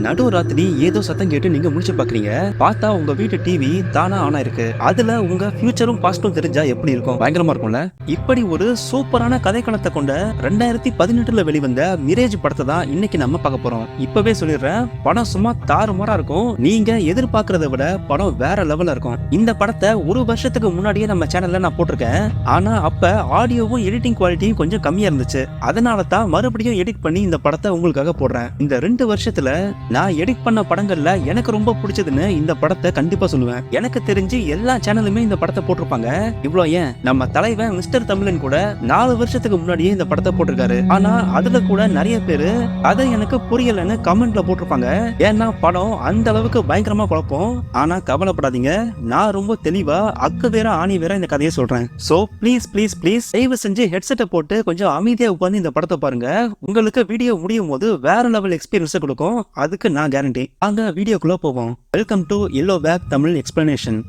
நடு ராத்திரி ஏதோ சத்தம் கேட்டு நீங்க முடிச்சு பாக்குறீங்க. பார்த்தா உங்க வீட்டு டிவி தானா ஆன் ஆயிருக்கு. அதுல உங்க ஃபியூச்சரும் பாஸ்டும் தெரிஞ்சா எப்படி இருக்கும்? பயங்கரமா இருக்கும்ல. இப்படி ஒரு சூப்பரான கதைக்களத்தை கொண்ட 2018ல வெளிவந்த மிரேஜ் படத்தை தான் இன்னைக்கு நம்ம பார்க்க போறோம். இப்பவே சொல்லிடுறேன், படம் சும்மா தாறுமாறா இருக்கும். நீங்க எதிர்பார்க்கறத விட படம் வேற லெவல்ல இருக்கும். இந்த படத்தை ஒரு வருஷத்துக்கு முன்னாடியே நம்ம சேனல்ல நான் போட்டிருக்கேன். ஆனா அப்ப ஆடியோவும் எடிட்டிங் குவாலிட்டியும் கொஞ்சம் கம்மியா இருந்துச்சு. அதனால தான் மறுபடியும் எடிட் பண்ணி இந்த படத்தை உங்களுக்காக போடுறேன். இந்த 2 வருஷத்துல நான் எடிட் பண்ண படங்கள்ல எனக்கு ரொம்ப பிடிச்சதுன்னு இந்த படத்தை கண்டிப்பா சொல்லுவேன். எனக்கு தெரிஞ்சு எல்லா சேனலுமே இந்த படத்தை போட்டிருப்பாங்க. இவ்வளோ ஏன், நம்ம தலைவன் மிஸ்டர் தமிழன் கூட 4 வருஷத்துக்கு முன்னாடியே இந்த படத்தை போட்டிருக்காரு. ஆனா அதுல கூட நிறைய பேரு அதை எனக்கு புரியலன்னு கமெண்ட்ல போட்டிருப்பாங்க. ஏன்னா படம் அந்த அளவுக்கு பயங்கரமா குழப்பம். ஆனா கவலைப்படாதீங்க, நான் ரொம்ப தெளிவா அக்கு வேற ஆணி வேற இந்த கதையை சொல்றேன். சோ ப்ளீஸ் ப்ளீஸ் ப்ளீஸ் தயவு செஞ்சு ஹெட்செட்டை போட்டு கொஞ்சம் அமைதியா உட்கார்ந்து இந்த படத்தை பாருங்க. உங்களுக்கு வீடியோ முடியும் போது வேற லெவல் எக்ஸ்பீரியன்ஸ் கொடுக்கும். அதுக்கு நான் கேரண்டி. அங்க வீடியோக்குள்ள போவோம். Welcome to yellow back Tamil explanation.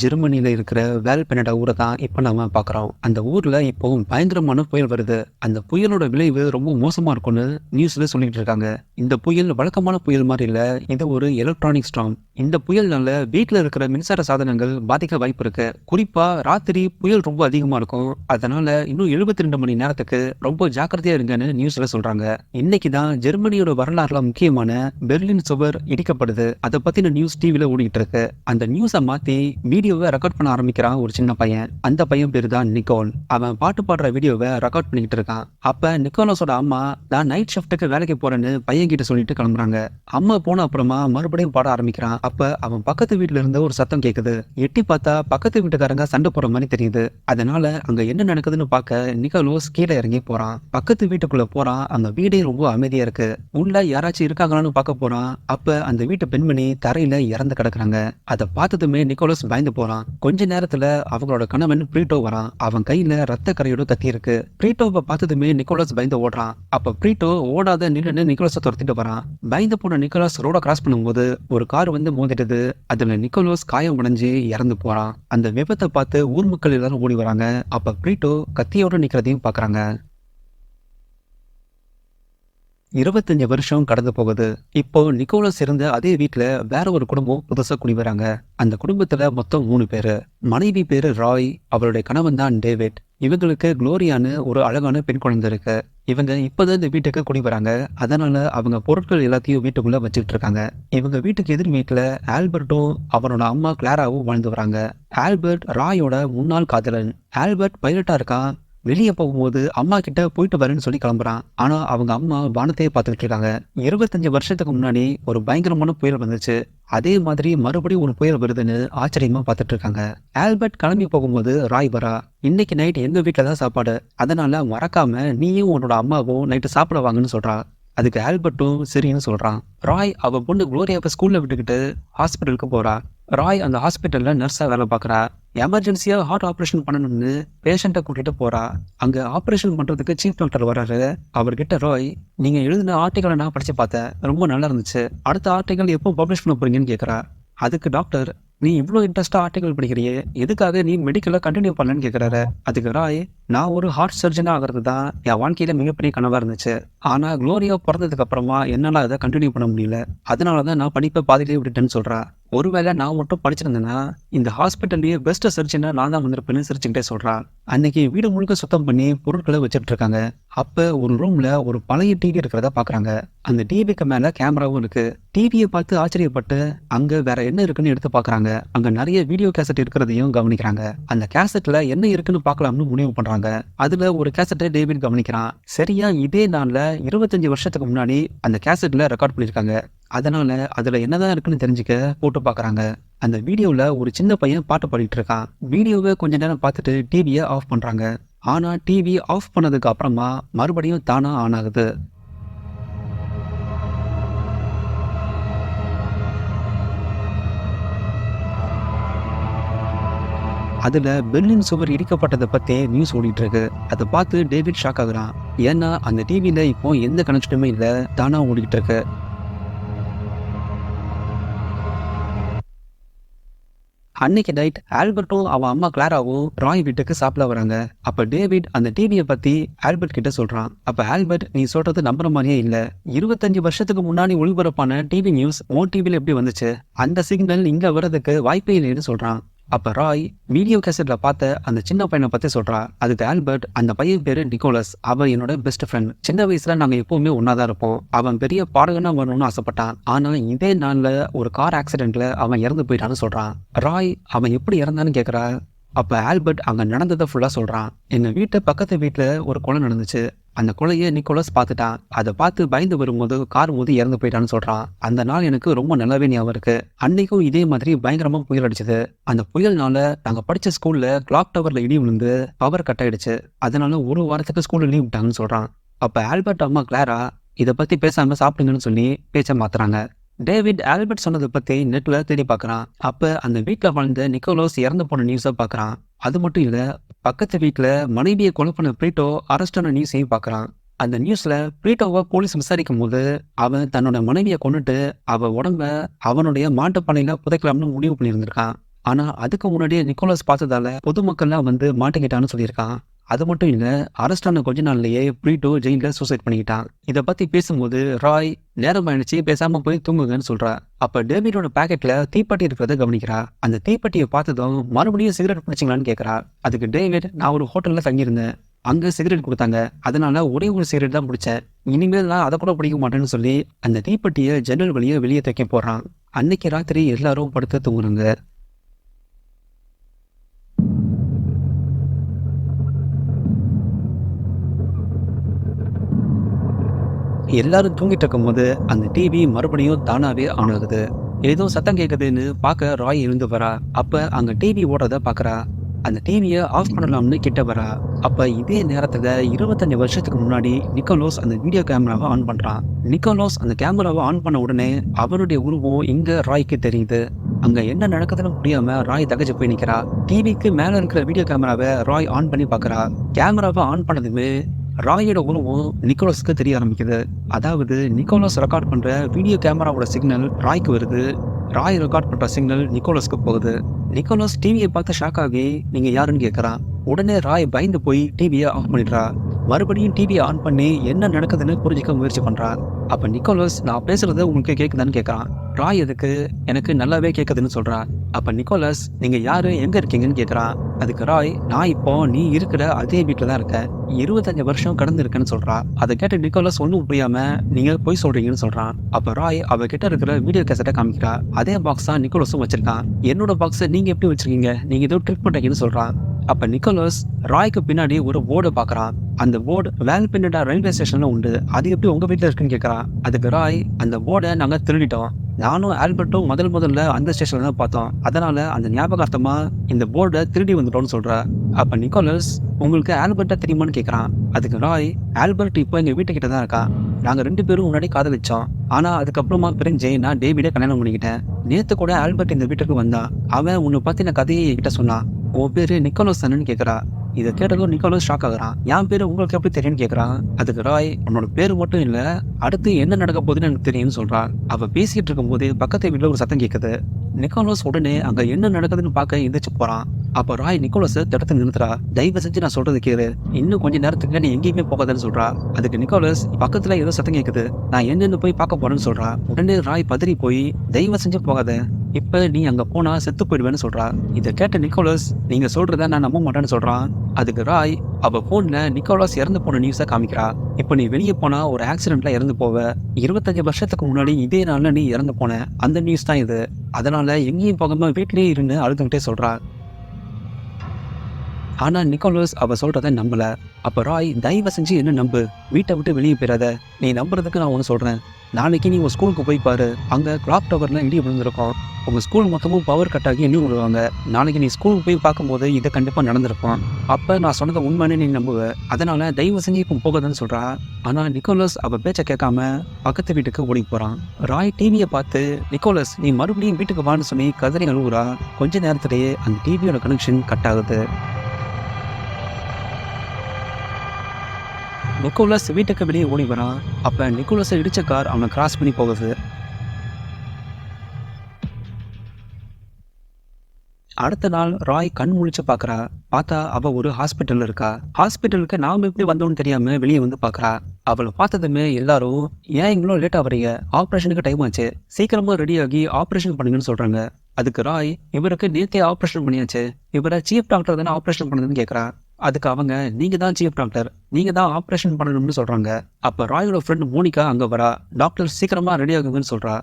ஜெர்மனியில் இருக்கிற வேல்பெனடா ஊரை தான் இப்போ நம்ம பார்க்குறோம். அந்த ஊரில் இப்போ பயங்கரமான புயல் வருது. அந்த புயலோட விளைவு ரொம்ப மோசமாக இருக்கும்னு நியூஸில் சொல்லிட்டு இருக்காங்க. இந்த புயல் வழக்கமான புயல் மாதிரி இல்லை, இது ஒரு எலக்ட்ரானிக் ஸ்டார்ம். இந்த புயல்னால வீட்டில் இருக்கிற மின்சார சாதனங்கள் பாதிக்க வாய்ப்பு இருக்கு. குறிப்பாக ராத்திரி புயல் ரொம்ப அதிகமாக இருக்கும். அதனால இன்னும் 72 மணி நேரத்துக்கு ரொம்ப ஜாக்கிரதையா இருங்கன்னு நியூஸ்ல சொல்றாங்க. இன்னைக்கு தான் ஜெர்மனியோட வரலாறுல முக்கியமான பெர்லின் சுவர் இடிக்கப்படுது. அதை பத்தின நியூஸ் டிவில ஓடிட்டு இருக்கு. அந்த நியூஸை மாத்தி வீடியோவை ரெக்கார்ட் பண்ண ஆரம்பிக்கிறான் ஒரு சின்ன பையன். அந்த பையன் பேரு தான் நிக்கோல். அவன் பாட்டு பாடுற வீடியோவை ரெக்கார்ட் பண்ணிக்கிட்டு இருக்கான். அப்ப நிக்கோலஸோட அம்மா நான் நைட் ஷிஃப்ட்டுக்கு வேலைக்கு போறேன்னு பையன் கிட்ட சொல்லிட்டு கிளம்புறாங்க. அம்மா போன அப்புறமா மறுபடியும் பாட ஆரம்பிக்கிறான். அப்ப அவன் பக்கத்து வீட்டுல இருந்த ஒரு சத்தம் கேக்குது. எட்டி பார்த்தா பக்கத்து வீட்டுக்காரங்க சண்டை போற மாதிரி தெரியுது. அதனால அங்க என்ன நடக்குதுன்னு பார்க்க நிக்கோலஸ் கீழே இறங்கி போறான். பக்கத்து வீட்டுக்குள்ள போறான். அந்த வீடே ரொம்ப அமைதியா இருக்கு. உள்ள யாராச்சும் இருக்காங்களான்னு பார்க்க போறான். அப்ப அந்த வீட்டு பெண்மணி தரையில இறந்து கிடக்குறாங்க. அதை பார்த்ததுமே நிக்கோலஸ் பயந்து போறான். கொஞ்ச நேரத்துல அவங்களோட கணவன் பிரீட்டோ வரான். அவன் கையில ரத்த கரையோட கத்தி இருக்கு. பிரீட்டோவை பார்த்ததுமே நிக்கோலஸ் பயந்து ஓடுறான். அப்ப பிரீட்டோ ஓடாத நின்னு நிக்கோலஸை துரத்திட்டு வரான். பயந்து போன நிக்கோலஸ் ரோட கிராஸ் பண்ணும்போது ஒரு கார் வந்து மோதிடுது. அதுல நிக்கோலஸ் காயம் உடைஞ்சு இறந்து போறான். அந்த விபத்தை பார்த்து ஊர் மக்கள் எல்லாரும் ஓடி வராங்க. அப்ப பிரீட்டோ கத்தியோட நிக்கிறதையும் பாக்குறாங்க. 25 வருஷம் கடந்து போகுது. இப்போ நிக்கோலஸ் இருந்த அதே வீட்டுல வேற ஒரு குடும்பம் புதுசா குடி வராங்க. அந்த குடும்பத்துல மொத்தம் 3 பேரு. மனைவி பேரு ராய், அவருடைய கணவன் தான் டேவிட். இவங்களுக்கு குளோரியான்னு ஒரு அழகான பெண் குழந்தை இருக்கு. இவங்க இப்பதான் இந்த வீட்டுக்கு குடி வராங்க. அதனால அவங்க பொருட்கள் எல்லாத்தையும் வீட்டுக்குள்ள வச்சுக்கிட்டு இருக்காங்க. இவங்க வீட்டுக்கு எதிர் வீட்டுல ஆல்பர்ட்டும் அவனோட அம்மா கிளாராவும் வாழ்ந்து வராங்க. ஆல்பர்ட் ராயோட முன்னாள் காதலன். ஆல்பர்ட் பைலட்டா இருக்கான். வெளியே போகும்போது அம்மா கிட்ட போயிட்டு வரேன்னு சொல்லி கிளம்புறான். ஆனா அவங்க அம்மா வானத்தையே பார்த்துக்கிட்டு இருக்காங்க. 25 வருஷத்துக்கு முன்னாடி ஒரு பயங்கரமான புயல் வந்துச்சு. அதே மாதிரி மறுபடியும் ஒரு புயல் வருதுன்னு ஆச்சரியமா பார்த்துட்டு இருக்காங்க. ஆல்பர்ட் கிளம்பி போகும்போது ராய் வரா. இன்னைக்கு நைட் எங்க வீட்டுல தான் சாப்பாடு, அதனால மறக்காம நீயும் உன்னோட அம்மாவும் நைட்டு சாப்பிட வாங்கன்னு சொல்றா. அதுக்கு ஆல்பர்ட்டும் சரின்னு சொல்றான். ராய் அவ பொண்ணு குளோரியாவை ஸ்கூல்ல விட்டுக்கிட்டு ஹாஸ்பிட்டலுக்கு போறா. ராய் அந்த ஹாஸ்பிட்டல்ல நர்ஸா வேலை பார்க்கறா. எமர்ஜென்சியா ஹார்ட் ஆப்ரேஷன் பண்ணணும்னு பேஷண்ட்டை கூட்டிட்டு போறா. அங்க ஆப்ரேஷன் பண்றதுக்கு சீஃப் டாக்டர் வர்றாரு. அவர்கிட்ட ராய், நீங்க எழுதின ஆர்டிகளை நான் படிச்சு பார்த்தேன், ரொம்ப நல்லா இருந்துச்சு. அடுத்த ஆர்டிகல் எப்போ பப்ளிஷ் பண்ண போறீங்கன்னு கேட்கறா. அதுக்கு டாக்டர், நீ இவ்வளோ இன்ட்ரெஸ்டா ஆர்டிகல் படிக்கிறியே, எதுக்காக நீ மெடிக்கலை கண்டினியூ பண்ணலன்னு கேட்குறாரு. அதுக்கு ராய், நான் ஒரு ஹார்ட் சர்ஜனா ஆகிறது தான் என் வாழ்க்கையில மிகப்பெரிய கனவா இருந்துச்சு. ஆனா குளோரியா பிறந்ததுக்கு அப்புறமா என்னால அதை கண்டினியூ பண்ண முடியல. அதனாலதான் நான் படிப்பை பாதியிலே விட்டுட்டேன்னு சொல்றா. ஒருவேளை நான் மட்டும் படிச்சிருந்தேன்னா இந்த ஹாஸ்பிட்டல்லையே பெஸ்ட் சர்ஜனா நான் தான் வந்திருப்பேன்னு சிரிச்சுக்கிட்டே சொல்றா. அன்னைக்கு வீடு முழுக்க சுத்தம் பண்ணி பொருட்களை வச்சுட்டு இருக்காங்க. அப்ப ஒரு ரூம்ல ஒரு பழைய டிவி இருக்கிறத பாக்குறாங்க. அந்த டிவிக்கு மேல கேமராவும் இருக்கு. டிவியை பார்த்து ஆச்சரியப்பட்டு அங்க வேற என்ன இருக்குன்னு எடுத்து பாக்குறாங்க. அங்க நிறைய வீடியோ கேசட் இருக்கிறதையும் கவனிக்கிறாங்க. அந்த கேசட்ல என்ன இருக்குன்னு பார்க்கலாம்னு முடிவு பண்றாங்க. அதுல ஒரு கேசட்டை டேவிட் கவனிக்கிறான். சரியா இதே நாள்ல 25 வருஷத்துக்கு முன்னாடி அந்த கேசட்ல ரெக்கார்ட் பண்ணிருக்காங்க. அதனால அதுல என்னதான் இருக்குன்னு தெரிஞ்சுக்க போட்டு பாக்குறாங்க. அந்த வீடியோல ஒரு சின்ன பையன் பாட்டு பாடிட்டு இருக்கான். வீடியோவை கொஞ்ச நேரம் பார்த்துட்டு டிவியை ஆஃப் பண்றாங்க. ஆனா டிவி ஆஃப் பண்ணதுக்கு அப்புறமா மறுபடியும் தானா ஆன் ஆகுது. அதுல பெர்லின் சுவர் இடிக்கப்பட்டதை பத்தி நியூஸ் ஓடிட்டு இருக்கு. அதை பார்த்து டேவிட் ஷாக் ஆகுறான். ஏன்னா அந்த டிவில இப்போ எந்த கனெக்ஷனுமே இல்லை, தானா ஓடிட்டு இருக்கு. அன்னைக்கு நைட் ஆல்பர்ட்டும் அவன் அம்மா கிளாராவும் ராய் வீட்டுக்கு சாப்பிட வராங்க. அப்ப டேவிட் அந்த டிவியை பத்தி ஆல்பர்ட் கிட்ட சொல்றான். அப்ப ஆல்பர்ட், நீ சொல்றது நம்புற மாதிரியே இல்ல. 25 வருஷத்துக்கு முன்னாடி ஒளிபரப்பான டிவி நியூஸ் உன் டிவில எப்படி வந்துச்சு? அந்த சிக்னல் இங்க வர்றதுக்கு வாய்ப்பே இல்லைன்னு சொல்றான். அப்ப ராய் வீடியோ கேசட்ல பார்த்த அந்த சின்ன பையனை பத்தி சொல்றா. அதுக்கு ஆல்பர்ட், அந்த பையன் பேரு நிக்கோலஸ், அவன் என்னோட பெஸ்ட் ஃப்ரெண்ட். சின்ன வயசுல நாங்க எப்பவுமே ஒன்னாதான் இருப்போம். அவன் பெரிய பாடகனா வரணும்னு ஆசைப்பட்டான். ஆனா இதே நாள்ல ஒரு கார் ஆக்சிடென்ட்ல அவன் இறந்து போயிட்டான்னு சொல்றான். ராய் அவன் எப்படி இறந்தான்னு கேக்குறா. அப்ப ஆல்பர்ட் அங்க நடந்ததை ஃபுல்லா சொல்றான். எங்க வீட்டு பக்கத்து வீட்டுல ஒரு கொலை நடந்துச்சு. அந்த கொலையை நிக்கோலஸ் பார்த்துட்டான். அதை பார்த்து பயந்து வரும்போது கார் மோதி இறந்து போயிட்டான்னு சொல்றான். அந்த நாள் எனக்கு ரொம்ப நல்லாவே ஞாபகம் இருக்கு. அன்னைக்கும் இதே மாதிரி பயங்கரமா புயல் அடிச்சது. அந்த புயல்னால நாங்க படிச்ச ஸ்கூல்ல கிளாக் டவர்ல இடி விழுந்து பவர் கட் ஆயிடுச்சு. அதனால ஒரு வாரத்துக்கு ஸ்கூல்ல லீவ் விட்டாங்கன்னு சொல்றான். அப்ப ஆல்பர்ட் அம்மா கிளாரா இதை பத்தி பேசாம சாப்பிடுங்கன்னு சொல்லி பேச்ச மாத்துறாங்க. டேவிட் ஆல்பர்ட் சொன்னதை பத்தி நெட்ல தேடி பார்க்கறான். அப்ப அந்த வீட்டுல வாழ்ந்த நிக்கோலஸ் இறந்து போன நியூஸை பார்க்கறான். அது மட்டும் இல்ல, பக்கத்து வீட்டுல மனைவியை கொலை பண்ண பிரீட்டோ அரெஸ்ட் ஆன நியூஸையும் பார்க்கறான். அந்த நியூஸ்ல பிரீட்டோவை போலீஸ் விசாரிக்கும் போது அவன் தன்னோட மனைவியை கொண்டுட்டு அவ உடம்ப அவனுடைய மாட்டுப்பானையில புதைக்கலாம்னு முடிவு பண்ணியிருந்திருக்கான். ஆனா அதுக்கு முன்னாடியே நிக்கோலஸ் பார்த்ததால பொதுமக்கள்லாம் வந்து மாட்டிக்கிட்டான்னு சொல்லியிருக்கான். அது மட்டும் இல்ல, அரெஸ்ட் ஆன கொஞ்ச நாள்லயே பிரீட்டோ ஜெயில சூசைட் பண்ணிக்கிட்டான். இதை பத்தி பேசும்போது ராய் நேரம் ஆயிடுச்சு, பேசாம போய் தூங்குங்கன்னு சொல்றா. அப்ப டேவிடோட பாக்கெட்ல தீப்பெட்டி இருக்கிறத கவனிக்கிறா. அந்த தீப்பெட்டியை பார்த்ததும் மறுபடியும் சிகரெட் பிடிச்சிங்களான்னு கேட்கறா. அதுக்கு டேவிட், நான் ஒரு ஹோட்டல்ல தங்கியிருந்தேன், அங்க சிகரெட் கொடுத்தாங்க, அதனால ஒரே ஒரு சிகரெட் தான் பிடிச்சேன், இனிமேல் நான் அதை கூட பிடிக்க மாட்டேன்னு சொல்லி அந்த தீப்பெட்டியை ஜன்னல் வழியே வெளியே தைக்க போறான். அன்னைக்கு ராத்திரி எல்லாரும் படுத்து தூங்குறாங்க. எல்லாரும் தூங்கிட்டு இருக்கும் போது அந்த டிவி மறுபடியும் தானாவே ஆன் ஆகுது. ஏதோ சத்தம் கேட்குதுன்னு பார்க்க ராய் எழுந்து வரா. அப்ப அங்க டிவி ஓடுறத பாக்குறா. அந்த டிவியை ஆஃப் பண்ணலாம்னு கிட்ட வரா. அப்ப இதே நேரத்துல 25 வருஷத்துக்கு முன்னாடி நிக்கோலஸ் அந்த வீடியோ கேமராவை ஆன் பண்றான். நிக்கோலஸ் அந்த கேமராவை ஆன் பண்ண உடனே அவருடைய உருவம் இங்க ராய்க்கு தெரியுது. அங்க என்ன நடக்குதுன்னு புரியாம ராய் தகச்சு போய் நிக்கிறா. டிவிக்கு மேல இருக்கிற வீடியோ கேமராவை ராய் ஆன் பண்ணி பாக்குறா. கேமராவை ஆன் பண்ணதுமே ராயோட உருவம் நிக்கோலஸ்க்கு தெரிய ஆரம்பிக்குது. அதாவது நிக்கோலஸ் ரெக்கார்ட் பண்ற வீடியோ கேமராவோட சிக்னல் ராய்க்கு வருது, ராய் ரெக்கார்ட் பண்ற சிக்னல் நிக்கோலஸ்க்கு போகுது. நிக்கோலஸ் டிவியை பார்த்து ஷாக் ஆகி நீங்க யாருன்னு கேட்கறான். உடனே ராய் பயந்து போய் டிவியை ஆஃப் பண்ணிடுறா. மறுபடியும் டிவியை ஆன் பண்ணி என்ன நடக்குதுன்னு புரிஞ்சுக்க முயற்சி பண்றா. அப்ப நிக்கோலஸ், நான் பேசுறது உங்களுக்கு கேட்குதான்னு கேட்கறான். ராய் எதுக்கு, எனக்கு நல்லாவே கேட்குதுன்னு சொல்றா. அப்ப நிக்கோலஸ், நீங்க யாரு, எங்க இருக்கீங்கன்னு கேட்கறான். அதுக்கு ராய், நான் இப்போ நீ இருக்கிற அதே வீட்டுல தான் இருக்கேன், 25 வருஷம் கடந்து இருக்கேன்னு சொல்றா. அதை கேட்டு நிக்கோலஸ் ஒன்றும் புரியாம நீங்க போய் சொல்றீங்கன்னு சொல்றான். அப்ப ராய் அவ கிட்ட இருக்கிற வீடியோ கேசட்டை காமிக்கிறா. அதே பாக்ஸ் தான் நிக்கோலஸும் வச்சிருக்கான். என்னோட பாக்ஸை நீங்க எப்படி வச்சிருக்கீங்க, நீங்க ஏதோ ட்ரிக் பண்றீங்கன்னு சொல்றான். அப்ப நிக்கோலஸ் ராய்க்கு பின்னாடி ஒரு போர்டை பாக்குறான். அந்த போர்டு வேல்பின்னடா ரயில்வே ஸ்டேஷன்ல உண்டு, அது எப்படி உங்க வீட்டுல இருக்குன்னு கேட்கறான். அதுக்கு ராய், அந்த போர்டை நாங்க திருடிட்டோம், நானும் ஆல்பர்ட்டும் முதல்ல அந்த ஸ்டேஷன்ல தான் பார்த்தோம், அதனால அந்த ஞாபகார்த்தமா இந்த போர்டை திருடி வந்துட்டோம்னு சொல்ற. அப்ப நிக்கோலஸ், உங்களுக்கு ஆல்பர்ட்டா தெரியுமான்னு கேட்கறான். அதுக்கு ராய், ஆல்பர்ட் இப்போ எங்க வீட்டுக்கிட்ட தான் இருக்கான், நாங்க 2 பேரும் முன்னாடி காதலிச்சோம், ஆனா அதுக்கப்புறமா பிரிஞ்சு நான் டேவிட கல்யாணம் பண்ணிக்கிட்டேன். நேத்து கூட ஆல்பர்ட் இந்த வீட்டுக்கு வந்தான், அவன் உன்னை பத்தின கதையை என்கிட்ட சொன்னான். உன் பேரு நிக்கோலஸ் தானேன்னு கேட்கறா. இதை கேட்டதும் நிக்கோலஸ் ஷாக் ஆகுறான். என் பேரு உங்களுக்கு எப்படி தெரியும்னு கேட்கறான். அதுக்கு ராய், உன்னோட பேரு மட்டும் இல்ல, அடுத்து என்ன நடக்க போகுதுன்னு எனக்கு தெரியும்னு சொல்றான். அவ பேசிட்டு இருக்கும் போது பக்கத்து வீட்டுல ஒரு சத்தம் கேட்குது. நிக்கோலஸ் உடனே அங்க என்ன நடக்குதுன்னு பார்க்க எந்திரிச்சு போறான். அப்ப ராய் நிக்கோலஸ் தடுத்து நிறுத்துறா. தயவு செஞ்சு நான் சொல்றது கேளு, இன்னும் கொஞ்ச நேரத்துக்கு நீ எங்கேயுமே போகாதுன்னு சொல்றா. அதுக்கு நிக்கோலஸ், பக்கத்துல ஏதோ சத்தம் கேட்குது, நான் என்னன்னு போய் பார்க்க போறேன்னு சொல்றா. உடனே ராய் பதறி போய், தயவு செஞ்சு போகாத, இப்ப நீ அங்க போனா செத்து போயிடுவேன்னு சொல்றா. இதை கேட்ட நிக்கோலஸ், நீங்க சொல்றத நான் நம்ப மாட்டேன்னு சொல்றான். அதுக்கு ராய் அவ போன்ல நிக்கோலஸ் இறந்து போன நியூஸை காமிக்கிறா. இப்ப நீ வெளியே போனா ஒரு ஆக்சிடென்ட்ல இறந்து போவ, 25 வருஷத்துக்கு முன்னாடி இதே நாள்ல நீ இறந்து போன, அந்த நியூஸ் தான் இது, அதனால எங்கேயும் போகாம வீட்டிலேயே இருந்து அழுதுகிட்டே சொல்றா. ஆனா நிக்கோலஸ் அவ சொல்றத நம்பல. அப்ப ராய், தயவு செஞ்சு என்ன நம்பு, வீட்டை விட்டு வெளியே போயிடாத, நீ நம்புறதுக்கு நான் ஒன்று சொல்றேன், நாளைக்கு நீ உங்க ஸ்கூலுக்கு போய் பாரு, அங்க கிளாக் டவர்ல இடி விழுந்திருக்கும், உங்க ஸ்கூல் மொத்தமும் பவர் கட் ஆகி இன்னும் விடுவாங்க, நாளைக்கு நீ ஸ்கூலுக்கு போய் பார்க்கும்போது இது கண்டிப்பா நடந்திருக்கும், அப்ப நான் சொன்னதை உண்மைன்னு நீ நம்புவ, அதனால தயவு செஞ்சு இப்போ போகாதுன்னு சொல்றா. ஆனா நிக்கோலஸ் அவ பேச்ச கேட்காம பக்கத்து வீட்டுக்கு ஓடி போறான். ராய் டிவியை பார்த்து, நிக்கோலஸ் நீ மறுபடியும் வீட்டுக்கு வான்னு சொல்லி கதறி அழுகுறா. கொஞ்ச நேரத்திலேயே அந்த டிவியோட கனெக்ஷன் கட் ஆகுது. நிக்கோலஸ் வீட்டுக்கு வெளியே ஓடி வரான். அப்ப நிக்கோலஸை இடிச்ச கார் அவனை கிராஸ் பண்ணி போகுது. அடுத்த நாள் ராய் கண் முழிச்சு பாக்குறா. பார்த்தா அவ ஒரு ஹாஸ்பிட்டல்ல இருக்கா. ஹாஸ்பிட்டலுக்கு நாம எப்படி வந்தோம்னு தெரியாம வெளியே வந்து பாக்குறா. அவளை பார்த்ததுமே எல்லாரும், ஏன் இவ்வளோ லேட்டா வரீங்க, ஆப்ரேஷனுக்கு டைம் ஆச்சு, சீக்கிரமா ரெடி ஆகி ஆப்ரேஷன் பண்ணுங்கன்னு சொல்றாங்க. அதுக்கு ராய், இவருக்கு நேத்தே ஆப்ரேஷன் பண்ணியாச்சு, இவரை சீஃப் டாக்டர் தானே ஆப்ரேஷன் பண்ணுதுன்னு கேட்கறா. அதுக்கு அவங்க, நீங்க தான் சீஃப் டாக்டர், நீங்க தான் ஆப்ரேஷன் பண்ணணும்னு சொல்றாங்க. அப்ப ராயோட ஃப்ரெண்ட் மோனிகா அங்க வரா. டாக்டர் சீக்கிரமா ரெடி ஆகுங்கன்னு சொல்றா.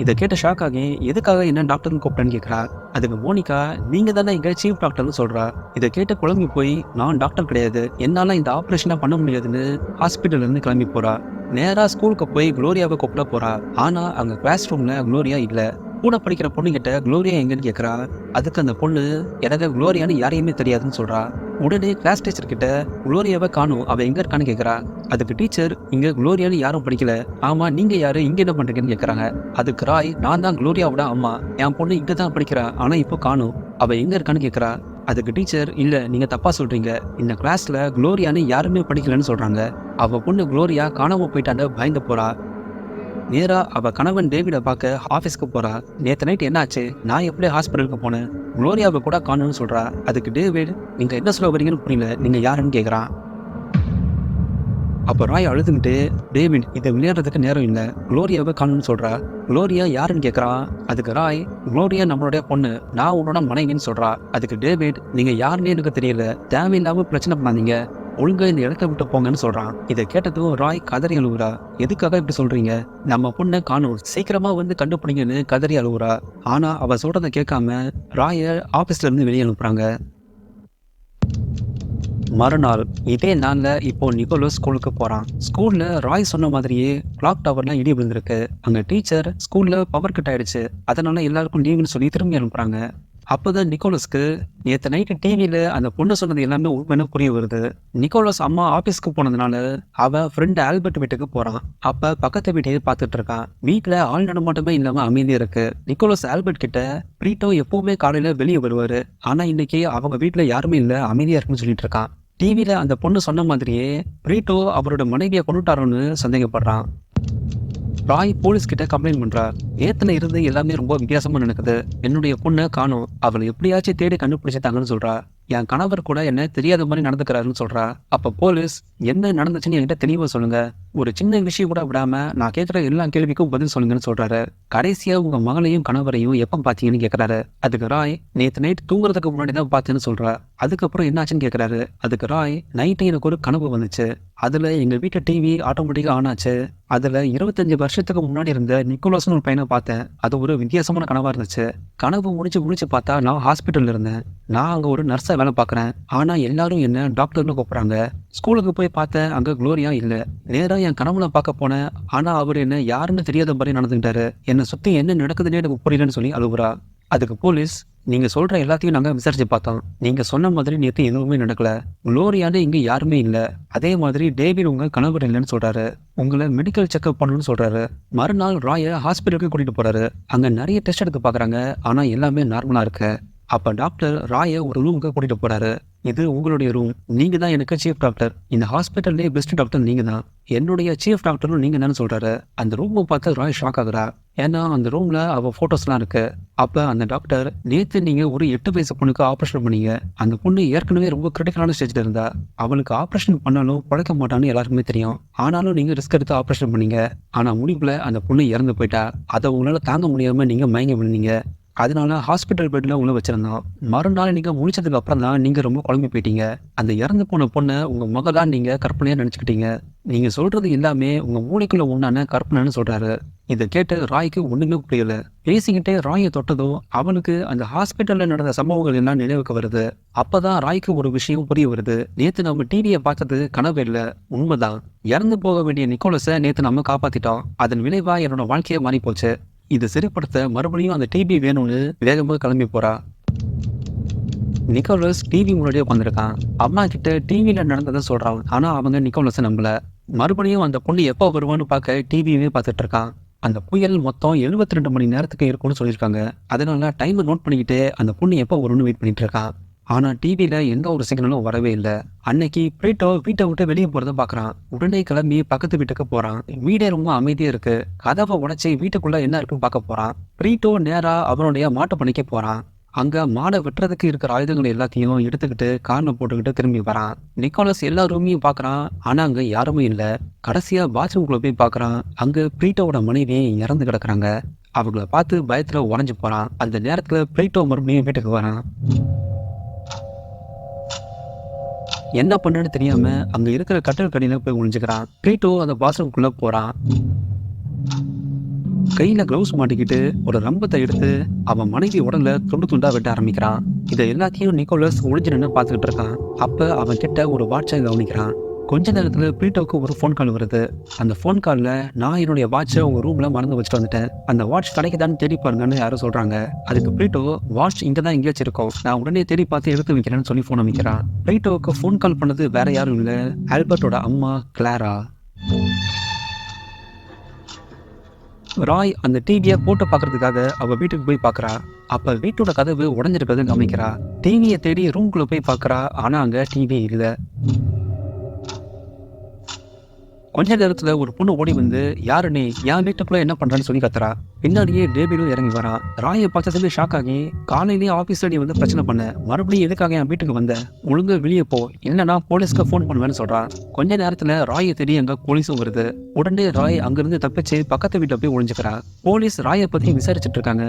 இதை கேட்ட ஷாக் ஆகி, எதுக்காக என்ன டாக்டர்னு கூப்பிட்டேன்னு கேட்குறா. அதுக்கு மோனிகா, நீங்க தானே இங்க சீஃப் டாக்டர்னு சொல்றா. இதை கேட்டு குழம்பி போய், நான் டாக்டர் கிடையாது, என்னால இந்த ஆப்ரேஷனா பண்ண முடியாதுன்னு ஹாஸ்பிட்டல்ல இருந்து கிளம்பி போறா. நேரா ஸ்கூலுக்கு போய் குளோரியாவை கூப்பிட போறா. ஆனா அங்க கிளாஸ் ரூம்ல குளோரியா இல்ல. கூட படிக்கிற பொண்ணு கிட்ட குளோரியா எங்கன்னு கேட்கறா. அதுக்கு அந்த பொண்ணு, எனக்கு குளோரியான்னு யாரையுமே தெரியாதுன்னு சொல்றா. உடனே கிளாஸ் டீச்சர் கிட்ட, குளோரியாவை காணும், அவ எங்க இருக்கான்னு கேட்கறா. அதுக்கு டீச்சர், இங்க குளோரியான்னு யாரும் படிக்கல, ஆமா நீங்க யாரு, இங்க என்ன பண்றீங்கன்னு கேட்கறாங்க. அதுக்கு ராய், நான் தான் குளோரியாவோட அம்மா, என் பொண்ணு இங்க தான் படிக்கிறா, ஆனா இப்போ காணும், அவ எங்க இருக்கான்னு கேட்கறா. அதுக்கு டீச்சர், இல்ல நீங்க தப்பா சொல்றீங்க, இந்த கிளாஸ்ல குளோரியான்னு யாருமே படிக்கலன்னு சொல்றாங்க. அவ பொண்ணு குளோரியா காணாம போயிட்டான்னு பயந்து போறா. நேரா அவ கணவன் டேவிட பார்க்க ஆபீஸ்க்கு போறா. நேத்து நைட் என்ன ஆச்சு, நான் எப்படி ஹாஸ்பிட்டலுக்கு போனேன், குளோரியாவை கூட காணும்னு சொல்றா. அதுக்கு டேவிட், நீங்க என்ன சொல்ல வரீங்கன்னு புரியல, நீங்க யாருன்னு கேட்கறான். அப்போ ராய் அழுதுகிட்டு, டேவிட் இதை விளையாடுறதுக்கு நேரம் இல்லை, குளோரியாவை காணும்னு சொல்றா. குளோரியா யாருன்னு கேட்கறான். அதுக்கு ராய், குளோரியா நம்மளுடைய பொண்ணு, நான் உன்னோட மனைவின்னு சொல்றா. அதுக்கு டேவிட், நீங்க யாருன்னு எனக்கு தெரியல, தேவையில்லாம பிரச்சனை பண்ணாதீங்க, ஒழுங்கா இந்த இடத்த விட்டு போங்கன்னு சொல்றான். இதை கேட்டதும் ராய் கதறி அழுவுறா. எதுக்காக இப்படி சொல்றீங்க, நம்ம பொண்ணை காணும், சீக்கிரமா வந்து கண்டுபிடிங்கன்னு கதறி அழுவுறா. ஆனா அவ சொல்றதை கேட்காம ராய ஆபீஸ்ல இருந்து வெளியே அனுப்புறாங்க. மறுநாள் இதே நாள்ல இப்போ நிக்கோலஸ் ஸ்கூலுக்கு போறான். ஸ்கூல்ல ராய் சொன்ன மாதிரியே கிளாக் டவர்ல இடி விழுந்திருக்கு. அங்க டீச்சர், ஸ்கூல்ல பவர் கட் ஆயிடுச்சு, அதனால எல்லாருக்கும் லீவுன்னு சொல்லி திரும்பி அனுப்புறாங்க. அப்போதான் நிக்கோலஸ்க்கு நேற்று நைட்டு டிவியில அந்த பொண்ணு சொன்னது எல்லாமே உண்மைன்னு புரிய வருது. நிக்கோலஸ் அம்மா ஆபீஸ்க்கு போனதுனால அவ ஃப்ரெண்ட் ஆல்பர்ட் வீட்டுக்கு போறான். அப்ப பக்கத்து வீட்டையே பார்த்துட்டு இருக்கான். வீட்டுல ஆள் நடமாட்டமே இல்லாம அமைதியா இருக்கு. நிக்கோலஸ் ஆல்பர்ட் கிட்ட, பிரீட்டோ எப்பவுமே காலையில வெளியே வருவாரு, ஆனா இன்னைக்கு அவங்க வீட்டுல யாருமே இல்ல, அமைதியா இருக்குன்னு சொல்லிட்டு இருக்கான். டிவியில அந்த பொண்ணு சொன்ன மாதிரியே பிரீட்டோ அவரோட மனைவியை கொண்டுட்டாரோன்னு சந்தேகப்படுறான். ராய் போலீஸ் கிட்ட கம்ப்ளைண்ட் பண்றா. ஏத்துல இருந்து எல்லாமே ரொம்ப வித்தியாசமா நடக்குது, என்னுடைய பொண்ணை காணும், அவளை எப்படியாச்சும் தேடி கண்டுபிடிச்சிட்டாங்கன்னு சொல்றா. என் கணவர் கூட என்ன தெரியாத மாதிரி நடந்துக்கிறாருன்னு சொல்றா. அப்ப போலீஸ், என்ன நடந்துச்சுன்னு என்கிட்ட தெளிவா சொல்லுங்க, ஒரு சின்ன விஷயம் கூட விடாம நான் கேட்கிற எல்லா கேள்விக்கும் பதில் சொல்லுங்கன்னு சொல்றாரு. கடைசியா உங்க மகளையும் கணவரையும் எப்ப பாத்தீங்கன்னு கேட்கறாரு. அதுக்கு ராய், நேற்று நைட் தூங்குறதுக்கு முன்னாடி தான் பார்த்தேன்னு சொல்றா. அதுக்கப்புறம் என்னாச்சுன்னு கேட்கறாரு. அதுக்கு ராய், நைட்டு எனக்கு ஒரு கனவு வந்துச்சு, அதுல எங்க வீட்டு டிவி ஆட்டோமேட்டிக்கா ஆன் ஆச்சு, அதுல 25 வருஷத்துக்கு முன்னாடி இருந்த நிக்கோலஸ்னு ஒரு பையனை பார்த்தேன், அது ஒரு வித்தியாசமான கனவா இருந்துச்சு. கனவு முடிச்சு பார்த்தா நான் ஹாஸ்பிட்டல்ல இருந்தேன், நான் அங்க ஒரு நர்ஸா வேலை பார்க்குறேன், ஆனா எல்லாரும் என்ன டாக்டர்னு கூப்பிடுறாங்க. ஸ்கூலுக்கு போய் பார்த்தேன், அங்க குளோரியா இல்ல. நேரா என் கனவுல பார்க்க போனேன், ஆனா அவர் என்ன யாருன்னு தெரியாத மாதிரி நடந்துக்கிட்டாரு, என்னை சுத்தி என்ன நடக்குதுன்னு எனக்கு புரியலன்னு சொல்லி அழுகுறா. அதுக்கு போலீஸ், நீங்க சொல்ற எல்லாத்தையும் நாங்க விசாரிச்சு பார்த்தோம், நீங்க சொன்ன மாதிரி நேற்று எதுவுமே நடக்கல, குளோரியான்னு இங்க யாருமே இல்ல, அதே மாதிரி டேவிட் உங்க கணவர் இல்லைன்னு சொல்றாரு, உங்களை மெடிக்கல் செக்அப் பண்ணணும்னு சொல்றாரு. மறுநாள் ராய ஹாஸ்பிட்டலுக்கு கூட்டிட்டு போறாரு. அங்க நிறைய டெஸ்ட் எடுத்து பாக்குறாங்க, ஆனா எல்லாமே நார்மலா இருக்கு. அப்ப டாக்டர் ராய ஒரு ரூமுக்கு கூட்டிட்டு போறாரு. இது உங்களுடைய ரூம், நீங்க தான் எனக்கு சீஃப் டாக்டர், இந்த ஹாஸ்பிட்டல்லே பெஸ்ட் டாக்டர் நீங்க தான், என்னுடைய சீஃப் டாக்டரும் நீங்க தான் சொல்றாரு. அந்த ரூமை பார்த்து ராய் ஷாக் ஆகுறா. ஏன்னா அந்த ரூம்ல அவ போட்டோஸ்லாம் இருக்கு. அப்ப அந்த டாக்டர், நேத்து நீங்க ஒரு 8 வயசு பொண்ணுக்கு ஆப்ரேஷன் பண்ணீங்க, அந்த பொண்ணு ஏற்கனவே ரொம்ப கிரிட்டிக்கலான ஸ்டேஜ்ல இருந்தா, அவளுக்கு ஆப்ரேஷன் பண்ணாலும் பழைக்க மாட்டான்னு எல்லாருக்குமே தெரியும், ஆனாலும் நீங்க ரிஸ்க் எடுத்து ஆப்ரேஷன் பண்ணீங்க, ஆனா முடிவுல அந்த பொண்ணு இறந்து போயிட்டா, அதை உங்களால தாங்க முடியாம நீங்க மயங்கி விழுந்தீங்க, அதனால ஹாஸ்பிட்டல் பெட்ல உள்ள வச்சிருந்தோம். மறுநாள் நீங்க முடிச்சதுக்கு அப்புறம் தான் நீங்க ரொம்ப குழம்பி போயிட்டீங்க. அந்த இறந்து போன பொண்ணை உங்க மகளா நீங்க கற்பனையா நினைச்சுக்கிட்டீங்க. நீங்க சொல்றது எல்லாமே உங்க மூளைக்குள்ள உண்டான கற்பனைன்னு சொல்றாரு. இதை கேட்டு ராய்க்கு ஒண்ணுமே புரியல. பேசிக்கிட்டே ராயை தொட்டதும் அவனுக்கு அந்த ஹாஸ்பிட்டல்ல நடந்த சம்பவங்கள் எல்லாம் நினைவுக்கு வருது. அப்பதான் ராய்க்கு ஒரு விஷயம் புரிய வருது. நேத்து நம்ம டிவியை பார்த்தது கனவு இல்ல, உண்மைதான். இறந்து போக வேண்டிய நிக்கோலஸை நேத்து நம்ம காப்பாத்திட்டோம், அதன் விளைவா என்னோட வாழ்க்கையை மாறி போச்சு. இதை சரிப்படுத்த மறுபடியும் அந்த டிவி வேணும்னு வேகமாக கிளம்பி போறா. நிக்கோலஸ் டிவி முன்னாடியே உட்காந்துருக்கான். அம்மா கிட்ட டிவியில நடந்ததை சொல்றான், ஆனா அவங்க நிக்கோலஸை நம்பல. மறுபடியும் அந்த பொண்ணு எப்போ வருவான்னு பார்க்க டிவியே பார்த்துட்டு இருக்கான். அந்த புயல் மொத்தம் 72 மணி நேரத்துக்கு இருக்கும்னு சொல்லியிருக்காங்க, அதனால டைமை நோட் பண்ணிக்கிட்டு அந்த பொண்ணு எப்போ வரும்னு வெயிட் பண்ணிட்டு இருக்கான். ஆனா டிவியில எந்த ஒரு சிக்னலும் வரவே இல்லை. அன்னைக்கு பிரீட்டோ வீட்டை விட்டு வெளியே போறத பாக்குறான். உடனே கிளம்பி பக்கத்து வீட்டுக்கு போறான். வீடே ரொம்ப அமைதியா இருக்கு. கதவை உடைச்சி வீட்டுக்குள்ள என்ன இருக்குன்னு பார்க்க போறான். பிரீட்டோ நேரா அவனுடைய மாட்டு பண்ணைக்கு போறான். அங்க மாடை வெட்டுறதுக்கு இருக்கிற ஆயுதங்கள் எல்லாத்தையும் எடுத்துக்கிட்டு கார்ல போட்டுக்கிட்டு திரும்பி வரான். நிக்கோலஸ் எல்லா ரூமையும் பாக்குறான். ஆனா அங்க யாருமே இல்ல. கடைசியா பாத்ரூம்குள்ள போய் பாக்குறான். அங்க பிரீட்டோவோட மனைவி இறந்து கிடக்குறாங்க. அவங்கள பார்த்து பயத்துல உறைஞ்சு போறான். அந்த நேரத்துல பிரீட்டோ மறுபடியும் வீட்டுக்கு வரான். என்ன பண்ணுன்னு தெரியாம அங்க இருக்கிற கட்டல் கடியில போய் ஒளிஞ்சுக்கிறான். பிரீட்டோ அந்த பாத்ரூம்குள்ள போறான். கையில கிளவுஸ் மாட்டிக்கிட்டு ஒரு ரம்பத்தை எடுத்து அவன் மனைவி உடல்ல துண்டு துண்டா வெட்ட ஆரம்பிக்கிறான். இதை எல்லாத்தையும் நிக்கோலஸ் ஒளிஞ்சு நின்று பார்த்துக்கிட்டு இருக்கான். அப்ப அவன் கிட்ட ஒரு வாட்சை கவனிக்கிறான். கொஞ்ச நேரத்துல பிரீட்டோவுக்கு ஒரு ஃபோன் கால் வருது. அந்த ஃபோன் கால்ல நான் என்னுடைய வாட்சை உங்க ரூம்ல மறந்து வச்சுட்டு வந்துட்டேன். அந்த வாட்ச் கிடைக்குதான்னு தேடி பாருங்கன்னு யாரும் சொல்றாங்க. அதுக்கு பிரீட்டோ வாட்ச் இங்கதான் எங்கேயாச்சும் இருக்கும், நான் உடனே தேடி பார்த்து எடுத்து வைக்கிறேன்னு சொல்லி போன் அமைக்கிறான். பிரீட்டோவுக்கு ஃபோன் கால் பண்ணது வேற யாரும் இல்ல, ஆல்பர்ட்டோட அம்மா கிளாரா. ராய் அந்த டிவியை போட்டு பார்க்கறதுக்காக அவ வீட்டுக்கு போய் பார்க்கறா. அப்ப வீட்டோட கதவு உடஞ்சிருக்கிறது கவனிக்கிறா. டிவியை தேடி ரூம்குள்ள போய் பார்க்கறா. ஆனா அங்க டிவி இல்லை. கொஞ்ச நேரத்துல ஒரு பொண்ணு ஓடி வந்து, யாரு நீ, என் வீட்டுக்குள்ள என்ன பண்றான்னு சொல்லி கத்துறா. பின்னாடியே டேவிடும் இறங்கி வரான். ராயை பார்த்ததுல ஷாக் ஆகி, காலையிலேயே ஆபீஸ்ல நீ வந்து பிரச்சனை பண்ண, மறுபடியும் எதுக்காக என் வீட்டுக்கு வந்த, ஒழுங்கு வெளியே போ, இல்லைன்னா போலீஸ்க்கு ஃபோன் பண்ணுவேன்னு சொல்றான். கொஞ்ச நேரத்துல ராயை தேடி அங்க போலீஸும் வருது. உடனே ராய் அங்கிருந்து தப்பிச்சு பக்கத்து வீட்டுல போய் ஒளிஞ்சுக்கிறா. போலீஸ் ராயை பத்தி விசாரிச்சுட்டு இருக்காங்க.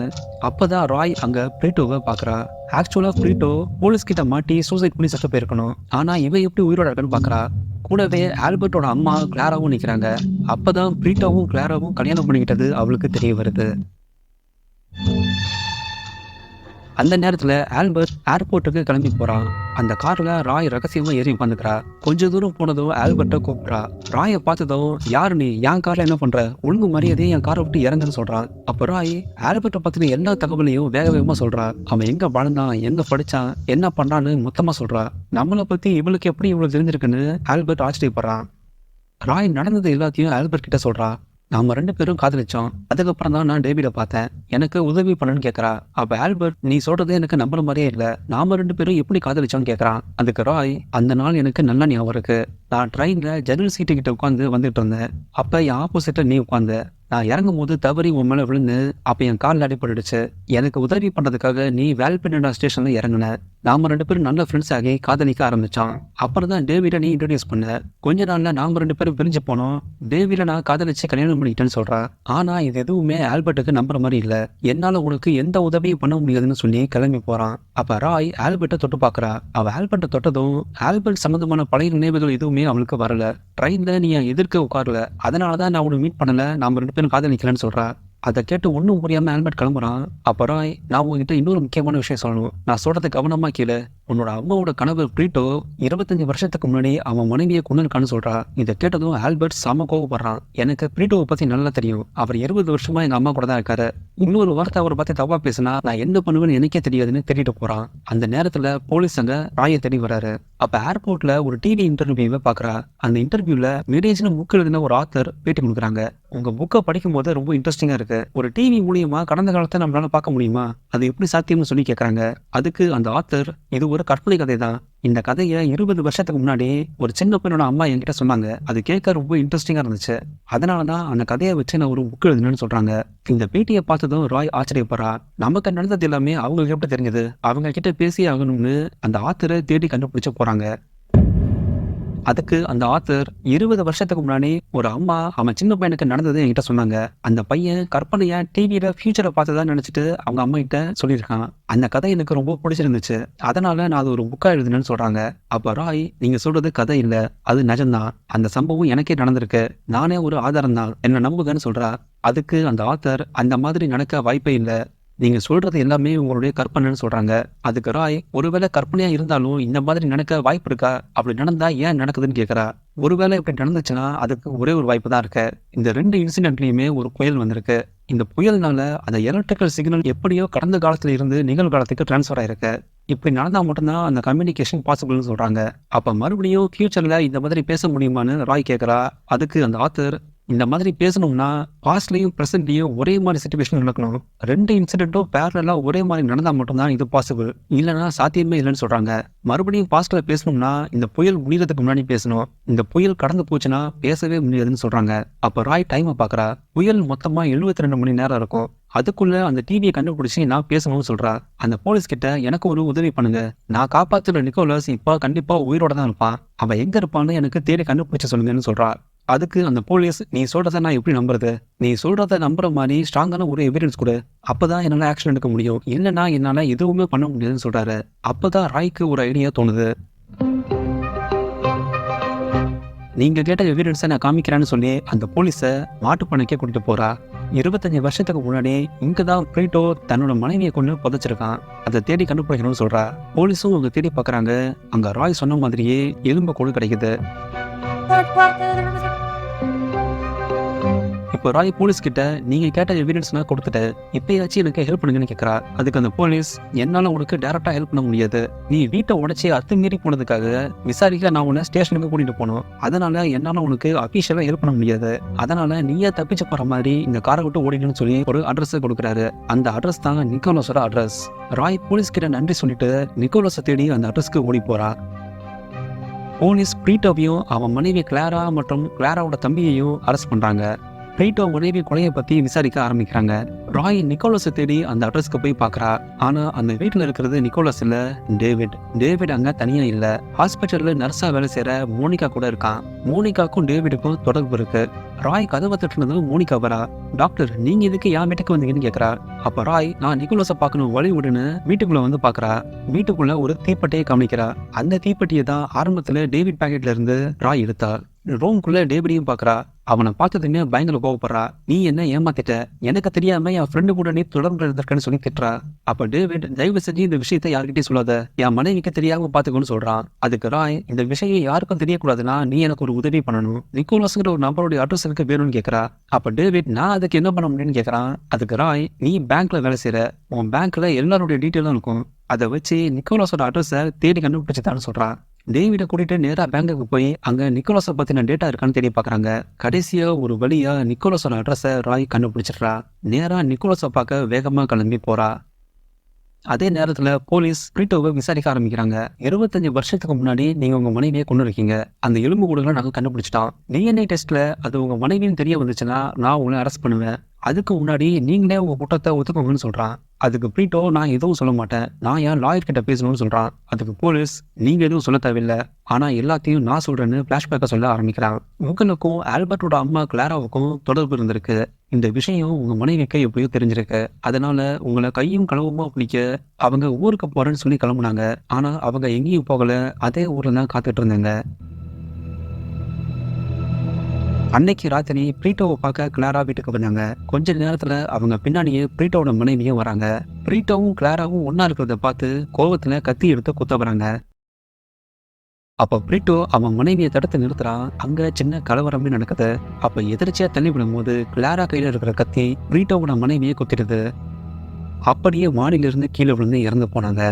அப்பதான் ராய் அங்க பிரீட்டோவை பாக்குறா. ஆக்சுவலா பிரீட்டோ போலீஸ் கிட்ட மாட்டி சூசைட் பண்ணி செத்து போயிருக்கணும். ஆனா இவ எப்படி உயிரோட இருக்குன்னு பாக்குறா. கூடவே ஆல்பர்ட்டோட அம்மா கிளாராவும் நிக்கிறாங்க. அப்பதான் பிரீட்டோவும் கிளாராவும் கல்யாணம் பண்ணிக்கிட்டது அவளுக்கு தெரிய வருது. அந்த நேரத்துல ஆல்பர்ட் ஏர்போர்ட்டுக்கு கிளம்பி போறான். அந்த கார்ல ராய் ரகசியமா ஏறி உட்காந்துக்கிறா. கொஞ்ச தூரம் போனதும் ஆல்பர்ட்டை கூப்பிடுறா. ராயை பார்த்ததும், யாரு நீ, என் கார்ல என்ன பண்ற, ஒழுங்கு மரியாதையே என் காரை விட்டு இறங்குன்னு சொல்றான். அப்ப ராய் ஆல்பர்ட்டை பத்தின எல்லா தகவலையும் வேக வேகமா சொல்றா. அவன் எங்க வாழ்ந்தான், எங்க படிச்சான், என்ன பண்ணான்னு மொத்தமா சொல்றா. நம்மளை பத்தி இவளுக்கு எப்படி இவ்வளவு தெரிஞ்சிருக்குன்னு ஆல்பர்ட் ஆச்சரியப்படுறான். ராய் நடந்தது எல்லாத்தையும் ஆல்பர்ட் கிட்ட சொல்றா. நாம 2 பேரும் காதலிச்சோம். அதுக்கப்புறம் தான் நான் டேவிட பார்த்தேன். எனக்கு உதவி பண்ணுன்னு கேட்கறா. அப்ப ஆல்பர்ட், நீ சொல்றது எனக்கு நம்புற மாதிரியே இல்ல, நாம 2 பேரும் எப்படி காதலிச்சோன்னு கேட்கறான். அதுக்கு ராய், அந்த நாள் எனக்கு நல்லா ஞாபகம் இருக்கு. நான் ட்ரெயின்ல ஜன்னல் சீட்டு கிட்ட உட்காந்து வந்துட்டு இருந்தேன். அப்ப என் ஆப்போசிட்ல நீ உட்காந்த. நான் இறங்கும் போது தவறி உன் மேல விழுந்து அப்ப என் காலில் அடிபட்டுடுச்சு. எனக்கு உதவி பண்றதுக்காக நீ வேல்பெண்டா ஸ்டேஷன்ல இறங்குன. நாம 2 பேரும் நல்ல ஃப்ரெண்ட்ஸ் ஆகி காதலிக்க ஆரம்பிச்சோம். அப்புறம் தான் டேவிட நீ இன்ட்ரோடியூஸ் பண்ண. கொஞ்ச நாள்ல நாம 2 பேரும் பிரிஞ்சு போனோம். டேவிட நான் காதலிச்சு கல்யாணம் பண்ணிக்கிட்டேன்னு சொல்றா. ஆனா இது எதுவுமே ஆல்பர்ட்டுக்கு நம்புற மாதிரி இல்ல. என்னால உனக்கு எந்த உதவியும் பண்ண முடியாதுன்னு சொல்லி கிளம்பி போறான். அப்ப ராய் ஆல்பர்ட்டை தொட்டு பாக்குறா. அவ ஆல்பர்ட்டை தொட்டதும் ஆல்பர்ட் சம்பந்தமான பழைய நினைவுகள் எதுவுமே அவளுக்கு வரல. ட்ரெயின்ல நீ எதிர்க்க உட்காரல, அதனாலதான் நான் உன்னை மீட் பண்ணல, நாம 2 பேரும் காதலிக்கலன்னு சொல்றா. அதை கேட்டு ஒன்றும் புரியாம ஆல்பர்ட் கிளம்புறான். அப்புறம் நான் உங்ககிட்ட இன்னொரு முக்கியமான விஷயம் சொல்லணும். நான் சொல்றது கவனமா கீழே. உன்னோட அம்மாவோட கனவு பிரீட்டோ 25 வருஷத்துக்கு முன்னாடி அவன் மனைவியை கொண்டிருக்கான்னு சொல்றா. இதை கேட்டதும் ஆல்பர்ட் செம கோவப்படுறான். எனக்கு பிரீட்டோவை பத்தி நல்லா தெரியும். அவர் 20 வருஷமா எங்க அம்மா கூட தான் இருக்காரு. இன்னொரு வார்த்தை அவரை பத்தி தவா பேசினா நான் என்ன பண்ணுவேன்னு எனக்கே தெரியாதுன்னு தேடிட்டு போறான். அந்த நேரத்துல போலீஸ் அங்க ராயை தேடி வராரு. அப்ப ஏர்போர்ட்ல ஒரு டிவி இன்டர்வியூவை பாக்குறா. அந்த இன்டர்வியூல மிரேஜ்னு புக் எழுதின ஒரு ஆத்தர் பேட்டி கொடுக்குறாங்க. உங்க புக்கை படிக்கும் போது ரொம்ப இன்ட்ரெஸ்டிங்கா இருக்கு. ஒரு டிவி மூலியமா கடந்த காலத்தை நம்மளால பார்க்க முடியுமா, அது எப்படி சாத்தியம்னு சொல்லி கேட்கறாங்க. அதுக்கு அந்த ஆத்தர், இது ஒரு கற்பனை கதை தான். இந்த கதையை 20 வருஷத்துக்கு முன்னாடி ஒரு சின்ன பையனோட அம்மா என்கிட்ட சொன்னாங்க. அது கேட்க ரொம்ப இன்ட்ரெஸ்டிங்கா இருந்துச்சு. அதனாலதான் அந்த கதையை வச்சு நான் ஒரு புக் எழுதுனேன்னு சொல்றாங்க. இந்த பேட்டியை பார்த்ததும் ராய் ஆச்சரியப்படுறா. நமக்கு நடந்தது எல்லாமே அவங்களுக்கு எப்படி தெரிஞ்சது, அவங்க கிட்ட பேசி ஆகணும்னு அந்த ஆத்தரை தேடி கண்டுபிடிச்சு போறாங்க. அதுக்கு அந்த ஆத்தர் 20 வருஷத்துக்கு முன்னாடி ஒரு அம்மா அவன் சின்ன பையனுக்கு நடந்தது என்கிட்ட சொன்னாங்க. அந்த பையன் கற்பனையா டிவியில ஃபியூச்சரை பார்த்ததான் நினைச்சிட்டு அவங்க அம்மா கிட்ட சொல்லியிருக்கான். அந்த கதை எனக்கு ரொம்ப பிடிச்சிருந்துச்சு, அதனால நான் அது ஒரு புக்கா எழுதுனேன்னு சொல்றாங்க. அப்ப ராய், நீங்க சொல்றது கதை இல்ல, அது நிஜம்தான். அந்த சம்பவம் எனக்கே நடந்திருக்கு, நானே ஒரு ஆதாரம் தான், என்ன நம்புங்கன்னு சொல்றா. அதுக்கு அந்த ஆத்தர், அந்த மாதிரி நடக்க வாய்ப்பே இல்லை, நீங்க சொல்றது எல்லாமே உங்களுடைய கற்பனைன்னு சொல்றாங்க. அதுக்கு ராய், ஒருவேளை கற்பனையா இருந்தாலும் இந்த மாதிரி நடக்க வாய்ப்பு இருக்கா, அப்படி நடந்தா ஏன் நடக்குதுன்னு கேட்கறா. ஒருவேளை இப்படி நடந்துச்சுன்னா அதுக்கு ஒரே ஒரு வாய்ப்பு தான் இருக்கு. இந்த 2 இன்சிடென்ட்லயுமே ஒரு புயல் வந்திருக்கு. இந்த புயல்னால அந்த எலக்ட்ரிக்கல் சிக்னல் எப்படியோ கடந்த காலத்துல இருந்து நிகழ்காலத்துக்கு டிரான்ஸ்ஃபர் ஆயிருக்கு. இப்படி நடந்தா மட்டும்தான் அந்த கம்யூனிகேஷன் பாசிபிள்னு சொல்றாங்க. அப்ப மறுபடியும் ஃபியூச்சர்ல இந்த மாதிரி பேச முடியுமான்னு ராய் கேட்கறா. அதுக்கு அந்த ஆத்தர், இந்த மாதிரி பேசணும்னா பாஸ்ட்லயும் ப்ரெசென்ட்லயும் ஒரே மாதிரி சுச்சுவேஷன் நடக்கணும். 2 இன்சிடென்ட்டும் பேரலா ஒரே மாதிரி நடந்தா மட்டும்தான் இது பாசிபிள். இல்லைன்னா சாத்தியமே இல்லைன்னு சொல்றாங்க. மறுபடியும் பாஸ்ட்ல பேசணும்னா இந்த புயல் முடியறதுக்கு முன்னாடி பேசணும். இந்த புயல் கடந்து போச்சுன்னா பேசவே முடியாதுன்னு சொல்றாங்க. அப்ப ராய் டைமை பாக்குறா. புயல் மொத்தமா 72 மணி நேரம் இருக்கும். அதுக்குள்ள அந்த டிவியை கண்டுபிடிச்சி நான் பேசணும்னு சொல்றா. அந்த போலீஸ் கிட்ட எனக்கு ஒரு உதவி பண்ணுங்க. நான் காப்பாத்துற நிக்கோலஸ் இப்ப கண்டிப்பா உயிரோட தான் இருப்பான். அவன் எங்க இருப்பான்னு எனக்கு தேடி கண்டுபிடிச்சு சொல்லுங்கன்னு சொல்றா. அதுக்கு அந்த போலீஸ், நீ சொல்றத நான் எப்படி நம்புறது? நீ சொல்றத நம்புற மாதிரி ஸ்ட்ராங்கான ஒரு எவிடன்ஸ் கொடு. அப்பதான் என்னால ஆக்ஷன் எடுக்க முடியும். இல்லைன்னா என்னால எதுவுமே பண்ண முடியாதுன்னு சொல்றாரு. அப்பதான் ராய்க்கு ஒரு ஐடியா தோணுது. நீங்க கேட்ட எவிடன்ஸை நான் காமிக்கிறேன்னு சொல்லி அந்த போலீஸை மாட்டு பண்ணைக்கே கூட்டிட்டு போறா. 25 வருஷத்துக்கு முன்னாடி இங்கதான் பிரீட்டோ தன்னோட மனைவியை கொண்டு புதைச்சிருக்கான். அதை தேடி கண்டுபிடிக்கணும்னு சொல்றா. போலீஸும் அங்க தேடி பாக்குறாங்க. அங்க ராய் சொன்ன மாதிரியே எலும்பு கூட கிடைக்குது. இப்போ ராய் போலீஸ் கிட்ட நீங்க கேட்ட எவிடன்ஸ் நான் கொடுத்துட்டேன், இப்பயாச்சும் எனக்கு ஹெல்ப் பண்ணுங்கன்னு கேட்கறா. அதுக்கு அந்த போலீஸ், என்னால உனக்கு டைரக்டா ஹெல்ப் பண்ண முடியாது. நீ வீட்டை உடைச்சி அத்துமீறி போனதுக்காக விசாரிக்க நான் உன்னை ஸ்டேஷனுக்கு கூட்டிட்டு போனோம். அதனால என்னால உனக்கு அபிஷியலா ஹெல்ப் பண்ண முடியாது. அதனால நீயே தப்பிச்சு போற மாதிரி இந்த காரை விட்டு ஓடிடுன்னு சொல்லி ஒரு அட்ரஸ் கொடுக்குறாரு. அந்த அட்ரஸ் தான் நிக்கோலஸோட அட்ரஸ். ராய் போலீஸ் கிட்ட நன்றி சொல்லிட்டு நிக்கோலஸை தேடி அந்த அட்ரஸ்க்கு ஓடி போறா. போலீஸ் பிரீட்டோவையும் அவன் மனைவி கிளாரா மற்றும் கிளாராவோட தம்பியையும் அரெஸ்ட் பண்றாங்க. பிரீட்டோ மனைவி கொலையை பத்தி விசாரிக்க ஆரம்பிக்கிறாங்க. ராய் நிக்கோலஸை தேடி அந்த அட்ரஸ்க்கு போய் பாக்குறா. ஆனா அந்த வீட்டுல இருக்கிறது நிக்கோலஸ் இல்ல, டேவிட். டேவிட் அங்க தனியா இல்ல. ஹாஸ்பிட்டல்ல நர்ஸா வேலை செய்யற மோனிகா கூட இருக்கான். மோனிகாக்கும் டேவிடுக்கும் தொடர்பு இருக்கு. ராய் கதவை தட்டுனதும் மோனிகா வரா. டாக்டர், நீங்க இதுக்கு என் வீட்டுக்கு வந்தீங்கன்னு கேட்கறா. அப்ப ராய், நான் நிக்கோலஸை பார்க்கணும் வழி விடுன்னு வீட்டுக்குள்ள வந்து பாக்குறா. வீட்டுக்குள்ள ஒரு தீப்பெட்டியை கவனிக்கிறா. அந்த தீப்பெட்டியை தான் ஆரம்பத்துல டேவிட் பாக்கெட்ல இருந்து ராய் எடுத்தா. ரூம்குள்ள டேவிடையும் பாக்குறா. அவனை பார்த்ததுமே பயங்கர கோவப்படுறா. நீ என்ன ஏமாத்திட்ட, எனக்கு தெரியாம என் ஃப்ரெண்டு கூட நீ தொடர்பு இருந்திருக்கன்னு சொல்லி திட்டுறா. அப்ப டேவிட், தயவு செஞ்சு இந்த விஷயத்த யார்கிட்டயும் சொல்லாத, என் மனைவிக்கு தெரியாம பாத்துக்கோன்னு சொல்றான். அதுக்கு ராய், இந்த விஷயம் யாருக்கும் தெரியக்கூடாதுன்னா நீ எனக்கு ஒரு உதவி பண்ணணும். நிக்கோலஸ்ங்கிற ஒரு நபருடைய அட்ரஸ் எனக்கு வேணும்னு கேட்கறா. அப்ப டேவிட், நான் அதுக்கு என்ன பண்ண முடியும்னு கேட்கறான். அதுக்கு ராய், நீ பேங்க்ல வேலை செய்யற, உன் பேங்க்ல எல்லாருடைய டீட்டெயிலும் இருக்கும். அதை வச்சு நிக்கோலஸோட அட்ரஸை தேடி கண்டுபிடிச்சுதான்னு சொல்றான். டேவிட கூட்டிட்டு நேரா பேங்குக்கு போய் அங்க நிக்கோலஸை பத்தின டேட்டா இருக்கான்னு தேடி பாக்குறாங்க. கடைசியா ஒரு வழியா நிக்கோலஸோட அட்ரஸை ராய் கண்டுபிடிச்சிடுறா. நேரா நிக்கோலஸை பார்க்க வேகமா கிளம்பி போறா. அதே நேரத்துல போலீஸ் பிரீட்டோவை விசாரிக்க ஆரம்பிக்கிறாங்க. 25 வருஷத்துக்கு முன்னாடி நீங்க உங்க மனைவியை கொண்டு இருக்கீங்க. அந்த எலும்பு கூடுகளை நாங்க கண்டுபிடிச்சிட்டோம். DNA டெஸ்ட்ல அது உங்க மனைவின்னு தெரிய வந்துச்சுன்னா நான் உங்களை அரெஸ்ட் பண்ணுவேன். அதுக்கு முன்னாடி நீங்களே உங்க குற்றத்தை ஒத்துக்கோங்கன்னு சொல்றான். அதுக்கு பிரீட்டோ, நான் எதுவும் சொல்ல மாட்டேன், நான் என் லாயர் கிட்ட பேசணும்னு சொல்றான். அதுக்கு போலீஸ், நீங்க எதுவும் சொல்ல தேவையில்லை, ஆனா எல்லாத்தையும் நான் சொல்றேன்னு பிளாஷ்பேக்கை சொல்ல ஆரம்பிக்கிறான். உங்களுக்கும் ஆல்பர்ட்டோட அம்மா கிளாராவுக்கும் தொடர்பு இருந்திருக்கு. இந்த விஷயம் உங்க மனைவிக்கு எப்படியோ தெரிஞ்சிருக்கு. அதனால உங்களை கையும் களவுமா பிடிக்க அவங்க ஊருக்கு போறேன்னு சொல்லி கிளம்புனாங்க. ஆனா அவங்க எங்கேயும் போகல, அதே ஊர்ல தான் காத்துட்டு இருந்தாங்க. அன்னைக்கு ராத்திரி பிரீட்டோவை பார்க்க கிளாரா வீட்டுக்கு வந்தாங்க. கொஞ்ச நேரத்துல அவங்க பின்னாடியே பிரீட்டோட மனைவியும் வராங்க. பிரீட்டோவும் கிளாராவும் ஒன்னா இருக்கிறத பார்த்து கோவத்துல கத்தி எடுத்து குத்த வராங்க. அப்ப பிரீட்டோ அவன் மனைவியை தடுத்து நிறுத்துறான். அங்க சின்ன கலவரமே நடக்குது. அப்ப எதிர்ச்சியா தள்ளி விடும் போது கிளாரா கையில இருக்கிற கத்தி பிரீட்டோவோட மனைவியை குத்திடுது. அப்படியே மாடியிலிருந்து கீழே விழுந்து இறந்து போனாங்க.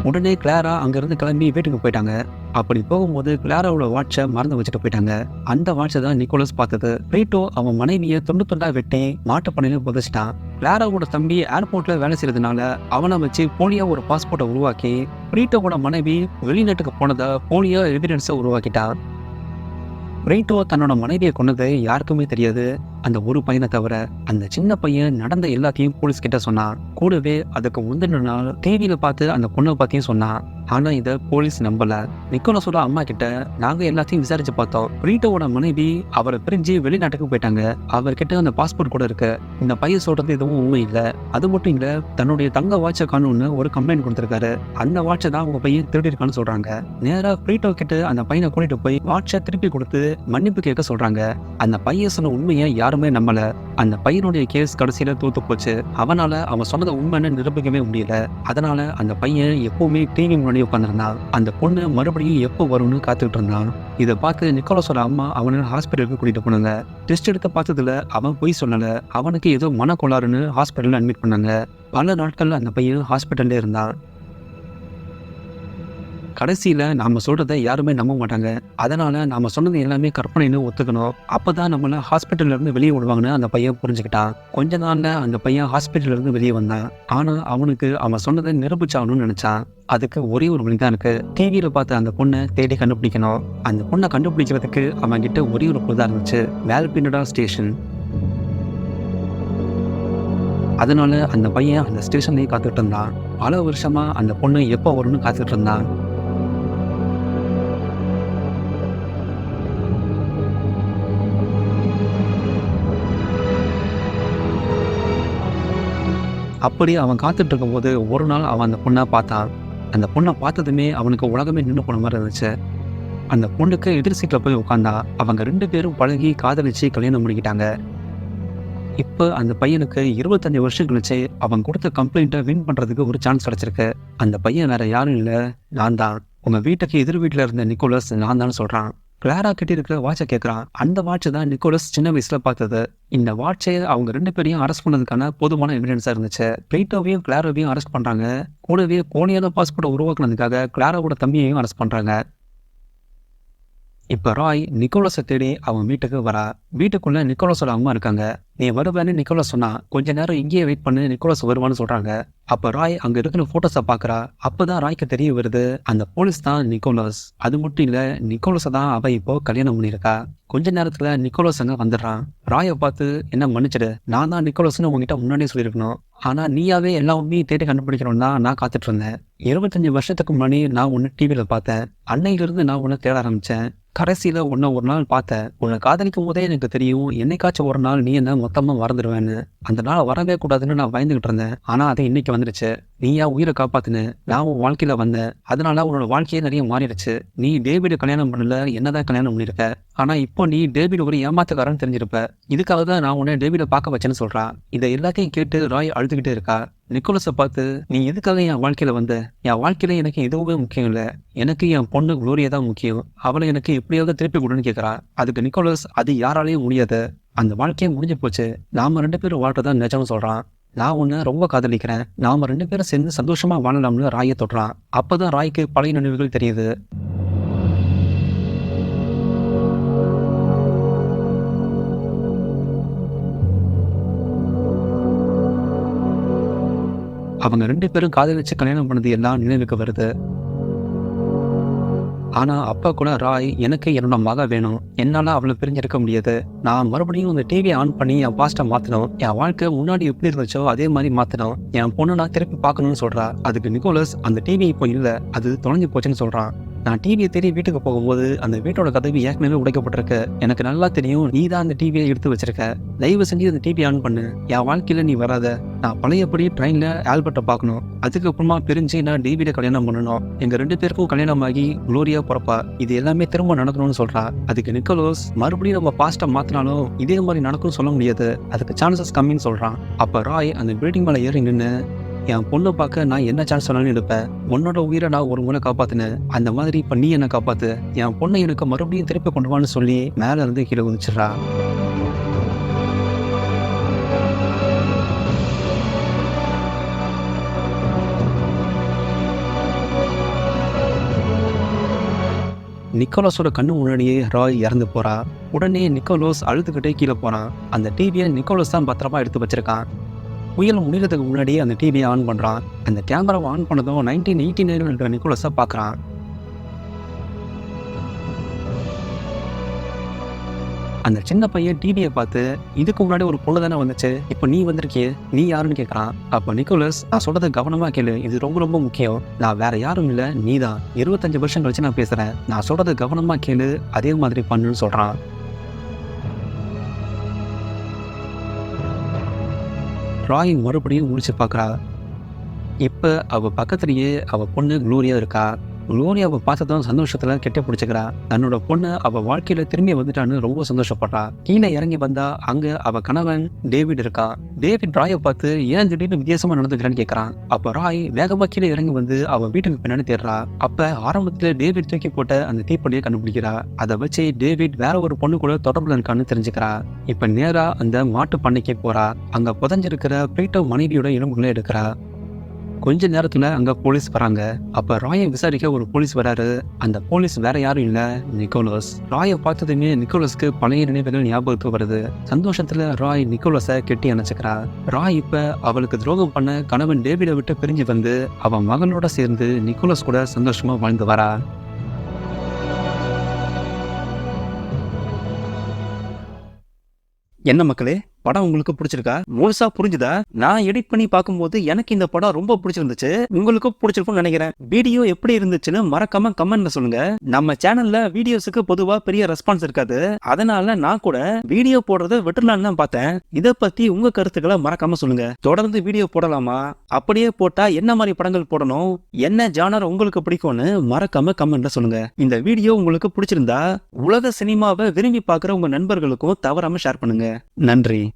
உடனே கிளாரா அங்கிருந்து கிளம்பி வீட்டுக்கு போயிட்டாங்க. அப்படி போகும்போது கிளாராவோட வாட்சை மறந்து வச்சுட்டு போயிட்டாங்க. அந்த வாட்சை தான் நிக்கோலஸ் பார்த்தது. பிரீட்டோ அவன் மனைவியை துண்டு துண்டா வெட்டி மாட்டுப்பண்ணையில புதைச்சிட்டான். கிளாராவோட தம்பி ஏர்போர்ட்ல வேலை செய்யறதுனால அவனை வச்சு போலியா ஒரு பாஸ்போர்ட்டை உருவாக்கி பிரீட்டோவோட மனைவி வெளிநாட்டுக்கு போனதா போலியா எவிடன்ஸை உருவாக்கிட்டான். பிரீட்டோ தன்னோட மனைவியை கொன்னது யாருக்குமே தெரியாது, அந்த ஒரு பையனை தவிர. அந்த சின்ன பையன் நடந்த எல்லாத்தையும் போலீஸ் கிட்ட சொன்னான். கூடவே அதுக்கு முந்தின நாள் டிவியில பார்த்து அந்த பொண்ணை பத்தியும் சொன்னான். ஆனா இதை போலீஸ் நம்பல. நிக்கோலஸோட அம்மா கிட்ட நாங்க எல்லாத்தையும் விசாரிச்சு பார்த்தோம். பிரீட்டோவோட மனைவி அவரை பிரிஞ்சு வெளிநாட்டுக்கு போயிட்டாங்க. அவர்கிட்ட அந்த பாஸ்போர்ட் கூட இருக்கு. இந்த பையன் சொல்றது எதுவும் உண்மை இல்லை. அது மட்டும் இல்ல, தன்னுடைய தங்க வாட்சை காணும்னு ஒரு கம்ப்ளைண்ட் கொடுத்திருக்காரு. அந்த வாட்சை தான் உங்க பையன் திருடி இருக்கான்னு சொல்றாங்க. நேரா பிரீட்டோ கிட்ட அந்த பையனை கூட்டிட்டு போய் வாட்சை திருப்பி கொடுத்து மன்னிப்பு கேட்க சொல்றாங்க. அந்த பையன் சொன்ன உண்மையை யாருமே நம்பல. அந்த பையனுடைய கேஸ் கடைசியில தோத்து போச்சு. அவனால அவன் சொன்னதை உண்மைன்னு நிரூபிக்கவே முடியல. அதனால அந்த பையன் எப்பவுமே டிவி முன்னாடி உட்காந்துருந்தான். அந்த பொண்ணு மறுபடியும் எப்போ வரும்னு காத்துக்கிட்டு இருந்தான். இதை பார்த்து நிக்கோலஸோட அம்மா அவனை ஹாஸ்பிட்டலுக்கு கூட்டிட்டு போனாங்க. டெஸ்ட் எடுக்க பார்த்ததுல அவன் பொய் சொல்லல. அவனுக்கு ஏதோ மனக்கோளாறுன்னு ஹாஸ்பிட்டல்ல அட்மிட் பண்ணாங்க. பல நாட்கள்ல அந்த பையன் ஹாஸ்பிட்டல்ல இருந்தான். கடைசியில நாம சொல்றதை யாருமே நம்ப மாட்டாங்க. அதனால நாம சொன்னது எல்லாமே கற்பனைன்னு ஒத்துக்கணும். அப்பதான் நம்மள ஹாஸ்பிட்டல்ல இருந்து வெளியே விடுவாங்கன்னு அந்த பையன் புரிஞ்சுக்கிட்டான். கொஞ்ச நாள்ல அந்த பையன் ஹாஸ்பிட்டல்ல இருந்து வெளியே வந்தான். ஆனா அவனுக்கு அவன் சொன்னதை நிரூபிச்சாகணும்னு நினைச்சான். அதுக்கு ஒரே ஒரு வழி தான் இருக்கு. டிவியில பார்த்த அந்த பொண்ணை தேடி கண்டுபிடிக்கணும். அந்த பொண்ணை கண்டுபிடிக்கிறதுக்கு அவன் கிட்ட ஒரே ஒரு பொருள் தான் இருந்துச்சு, வேல்பினடா ஸ்டேஷன். அதனால அந்த பையன் அந்த ஸ்டேஷன்லயே காத்துட்டு இருந்தான். பல வருஷமா அந்த பொண்ணு எப்போ வரும்னு காத்துட்டு இருந்தான். அப்படியே அவன் காத்துட்டு இருக்கும்போது ஒரு நாள் அவன் அந்த பொண்ணை பார்த்தான். அந்த பொண்ணை பார்த்ததுமே அவனுக்கு உலகமே நின்று போன மாதிரி இருந்துச்சு. அந்த பொண்ணுக்கு எதிர் சீட்டில் போய் உட்காந்தா. அவங்க 2 பேரும் பழகி காதலிச்சு கல்யாணம் பண்ணிக்கிட்டாங்க. இப்போ அந்த பையனுக்கு 25 வருஷம் கழிச்சு அவன் கொடுத்த கம்ப்ளைண்ட்டை வின் பண்ணுறதுக்கு ஒரு சான்ஸ் கிடச்சிருக்கு. அந்த பையன் வேற யாரும் இல்லை, நான் தான். உங்கள் வீட்டுக்கு எதிர் வீட்டில் இருந்த நிக்கோலஸ் நான் தான் சொல்கிறான். கிளாரா கிட்ட இருக்கிற வாட்சை கேட்குறான். அந்த வாட்சை தான் நிக்கோலஸ் சின்ன வயசுல பார்த்தது. இந்த வாட்சை அவங்க 2 பேரையும் அரெஸ்ட் பண்ணதுக்கான போதுமான எவிடன்ஸா இருந்துச்சு. பிளேட்டோவையும் கிளாரோவையும் அரெஸ்ட் பண்றாங்க. கூடவே போலியான பாஸ்போர்ட்டை உருவாக்குனதுக்காக கிளாரோட தம்பியையும் அரெஸ்ட் பண்றாங்க. இப்ப ராய் நிக்கோலஸை தேடி அவன் வீட்டுக்கு வரா. வீட்டுக்குள்ள நிக்கோலஸோட அம்மா இருக்காங்க. நீ வருவேன்னு நிக்கோலஸ் சொன்னா, கொஞ்ச நேரம் இங்கேயே வெயிட் பண்ணு, நிக்கோலஸ் வருவான்னு சொல்றாங்க. அப்ப ராய் அங்க இருக்கிற போட்டோஸை பாக்குறா. அப்பதான் ராய்க்கு தெரிய வருது, அந்த போலீஸ் தான் நிக்கோலஸ். அது மட்டும் இல்ல, நிக்கோலஸை தான் அவ இப்போ கல்யாணம் பண்ணியிருக்கா. கொஞ்ச நேரத்துல நிக்கோலஸ் அங்க வந்துடுறான். ராயை பார்த்து, என்ன மன்னிச்சிடு, நான் தான் நிக்கோலஸ்னு உங்ககிட்ட முன்னாடியே சொல்லியிருக்கணும். ஆனா நீயாவே எல்லா உண்மையும் தேடி கண்டுபிடிக்கணும் தான் நான் காத்துட்டு இருந்தேன். 25 வருஷத்துக்கு முன்னாடி நான் உன்னை டிவியில பார்த்தேன். அன்னையிலிருந்து நான் உன்னை தேட ஆரம்பிச்சேன். கடைசியில உன்னை ஒரு நாள் பார்த்தேன். உன்னை காதலிக்கும் போதே எனக்கு தெரியும், என்னைக்காச்சும் ஒரு நாள் நீ என்ன மொத்தமா மறந்துடுவேன்னு. அந்த நாள் வரவே கூடாதுன்னு நான் பயந்துகிட்டு இருந்தேன். ஆனா அது இன்னைக்கு வந்துடுச்சு. நீயா உயிரை காப்பாத்துன்னு நான் உன் வாழ்க்கையில வந்தேன். அதனால உன்னோட வாழ்க்கையே நிறைய மாறிடுச்சு. நீ டேவிட கல்யாணம் பண்ணல, என்னதான் கல்யாணம் பண்ணிருக்க. ஆனா இப்போ நீ டேவிட் ஒரு ஏமாத்துக்காரன்னு தெரிஞ்சிருப்ப. இதுக்காக தான் நான் உன்னை டேவிட பார்க்க வச்சேன்னு சொல்றா. இதை எல்லாத்தையும் கேட்டு ராய் அழுதுகிட்டே இருக்கா. நிக்கோலஸை பார்த்து, நீ எதுக்காக என் வாழ்க்கையில வந்த? என் வாழ்க்கையில எனக்கு எதுவுமே முக்கியம் இல்லை. எனக்கு என் பொண்ணு குளோரியா தான் முக்கியம். அவளை எனக்கு எப்படியாவது திருப்பி கொடுன்னு கேட்கறா. அதுக்கு நிக்கோலஸ், அது யாராலையும் முடியாது. அந்த வாழ்க்கையே முடிஞ்சு போச்சு. நாம 2 பேரும் வாழ்றதான் நிஜம்னு சொல்றான். நான் உன்னை ரொம்ப காதலிக்கிறேன். நாம 2 பேரும் சேர்ந்து சந்தோஷமா வாழலாம்னு ராயை தொடுறான். அப்பதான் ராய்க்கு பழைய நினைவுகள் தெரியுது. அவங்க 2 பேரும் காதலிச்சு கல்யாணம் பண்ணது எல்லாம் நினைவுக்கு வருது. ஆனா அப்பா கூட ராய், எனக்கு என்னோட மக வேணும், என்னால அவளை பிரிஞ்சிருக்க முடியாது. நான் மறுபடியும் அந்த டிவியை ஆன் பண்ணி என் பாஸ்ட்டை மாத்தணும். என் வாழ்க்கை முன்னாடி எப்படி இருந்துச்சோ அதே மாதிரி மாத்தணும். என் பொண்ணு நான் திருப்பி பார்க்கணும்னு சொல்றா. அதுக்கு நிக்கோலஸ், அந்த டிவி இப்போ இல்லை, அது தொலைஞ்சு போச்சுன்னு சொல்றான். நான் டிவியை தேடி வீட்டுக்கு போகும்போது அந்த வீட்டோட கதவு ஏற்கனவே உடைக்கப்பட்டிருக்கு. எனக்கு நல்லா தெரியும், நீ தான் அந்த டிவியை எடுத்து வச்சிருக்க. தயவு செஞ்சு அந்த டிவி ஆன் பண்ணு. என் வாழ்க்கையில நீ வராத. நான் பழையபடி ட்ரெயின்ல ஆல்பர்ட்டை பார்க்கணும். அதுக்கப்புறமா பிரிஞ்சு நான் டேவிட கல்யாணம் பண்ணணும். எங்க 2 பேருக்கும் கல்யாணம் ஆகி குளோரியா பிறப்பா. இது எல்லாமே திரும்ப நடக்கணும்னு சொல்றா. அதுக்கு நிக்கோலஸ், மறுபடியும் நம்ம பாஸ்ட்டை மாத்தினாலும் இதே மாதிரி நடக்கும்னு சொல்ல முடியாது. அதுக்கு சான்சஸ் கம்மின்னு சொல்றான். அப்ப ராய் அந்த பில்டிங் மேல ஏறி நின்று, என் பொண்ணு பார்க்க நான் என்ன சான்ஸ் சொன்னாலும் எடுப்பேன். உன்னோட உயிரை நான் ஒரு முறை காப்பாத்தினேன். அந்த மாதிரி இப்ப நீ என்ன காப்பாத்து. என் பொண்ணை எனக்கு மறுபடியும் திருப்பி கொண்டு வான்னு சொல்லி மேல இருந்து கீழே குதிச்சிடறா. நிக்கோலஸோட கண்ணு முன்னாடியே ராய் இறந்து போறா. உடனே நிக்கோலஸ் அழுதுகிட்டே கீழே போறான். அந்த டிவியை நிக்கோலஸ் தான் பத்திரமா எடுத்து வச்சிருக்கான். புயல் முடிகிறதுக்கு முன்னாடியே அந்த டிவியை ஆன் பண்ணுறான். அந்த கேமராவை ஆன் பண்ணதும் 1989 இருக்கிற நிக்கோலஸை பார்க்குறான். அந்த சின்ன பையன் டிவியை பார்த்து, இதுக்கு முன்னாடி ஒரு பொண்ணு தானே வந்துச்சு, இப்போ நீ வந்திருக்கியே, நீ யாருன்னு கேட்குறான். அப்போ நிக்கோலஸ், நான் சொல்றதை கவனமாக கேளு, இது ரொம்ப ரொம்ப முக்கியம். நான் வேற யாரும் இல்லை, நீ தான். 25 வருஷம் கழிச்சு நான் பேசுகிறேன். நான் சொல்றதை கவனமாக கேளு, அதே மாதிரி பண்ணுன்னு சொல்கிறான். ராய் மறுபடியும் முடிச்சு பார்க்குறா. இப்போ அவள் பக்கத்துலேயே அவள் பொண்ணு குளோரியா இருக்கா. குளோரியாவை பார்த்ததும் சந்தோஷத்தில் கெட்ட பிடிச்சிக்கிறா. தன்னோட பொண்ணு அவள் வாழ்க்கையில் திரும்பி வந்துட்டான்னு ரொம்ப சந்தோஷப்படுறா. கீழே இறங்கி வந்தா அங்கே அவள் கணவன் டேவிட் இருக்கா. டேவிட் ராயை பார்த்து, ஏன் திடீர்னு வித்தியாசமாக நடந்துக்கிறேன்னு கேட்குறான். அப்போ ராய் வேகமாக கீழே இறங்கி வந்து அவள் வீட்டுக்கு பின்னாடி தேடுறா. அப்போ ஆரம்பத்தில் டேவிட் தூக்கி போட்ட அந்த தீப்பொடியை கண்டுபிடிக்கிறா. அதை வச்சு டேவிட் வேற ஒரு பொண்ணு கூட தொடர்புல இருக்கான்னு தெரிஞ்சுக்கிறா. இப்போ நேராக அந்த மாட்டு பண்ணைக்கு போறா. அங்கே புதஞ்சிருக்கிற பிளேட்டோ மனைவியோட எலும்புகளை எடுக்கிறா. கொஞ்ச நேரத்துல அங்க போலீஸ் வராங்க. அப்ப ராயை விசாரிக்க ஒரு போலீஸ் வராரு. அந்த போலீஸ் வேற யாரும் இல்ல, நிக்கோலஸ். ராயை பார்த்ததுமே நிக்கோலஸ்க்கு பழைய நினைவுகள் ஞாபகத்துக்கு வருது. சந்தோஷத்துல ராய் நிக்கோலஸை கெட்டி அணைச்சுக்கிறா. ராய் இப்ப அவளுக்கு துரோகம் பண்ண கணவன் டேவிடை விட்டு பிரிஞ்சு வந்து அவன் மகனோட சேர்ந்து நிக்கோலஸ் கூட சந்தோஷமா வாழ்ந்து வரா. என்ன மக்களே, படம் உங்களுக்கு பிடிச்சிருக்கா? முழுசா புரிஞ்சுதா? நான் எடிட் பண்ணி பார்க்கும்போது எனக்கு இந்த படம் ரொம்ப பிடிச்சிருந்துச்சு. உங்களுக்கும் பிடிச்சிருக்கும்னு நினைக்கிறேன். வீடியோ எப்படி இருந்துச்சுன்னு மறக்காம கமெண்ட்ல சொல்லுங்க. நம்ம சேனல்ல வீடியோஸுக்கு பொதுவா பெரிய ரெஸ்பான்ஸ் இருக்காது. அதனால நான் கூட வீடியோ போடுறத விட்டுலான்னு தான் பார்த்தேன். இதை பத்தி உங்க கருத்துக்களை மறக்காம சொல்லுங்க. தொடர்ந்து வீடியோ போடலாமா? அப்படியே போட்டா என்ன மாதிரி படங்கள் போடணும்? என்ன ஜானர் உங்களுக்கு பிடிக்கும்னு மறக்காம கமெண்ட்ல சொல்லுங்க. இந்த வீடியோ உங்களுக்கு பிடிச்சிருந்தா உலக சினிமாவை விரும்பி பார்க்குற உங்க நண்பர்களுக்கும் தவறாம ஷேர் பண்ணுங்க. நன்றி.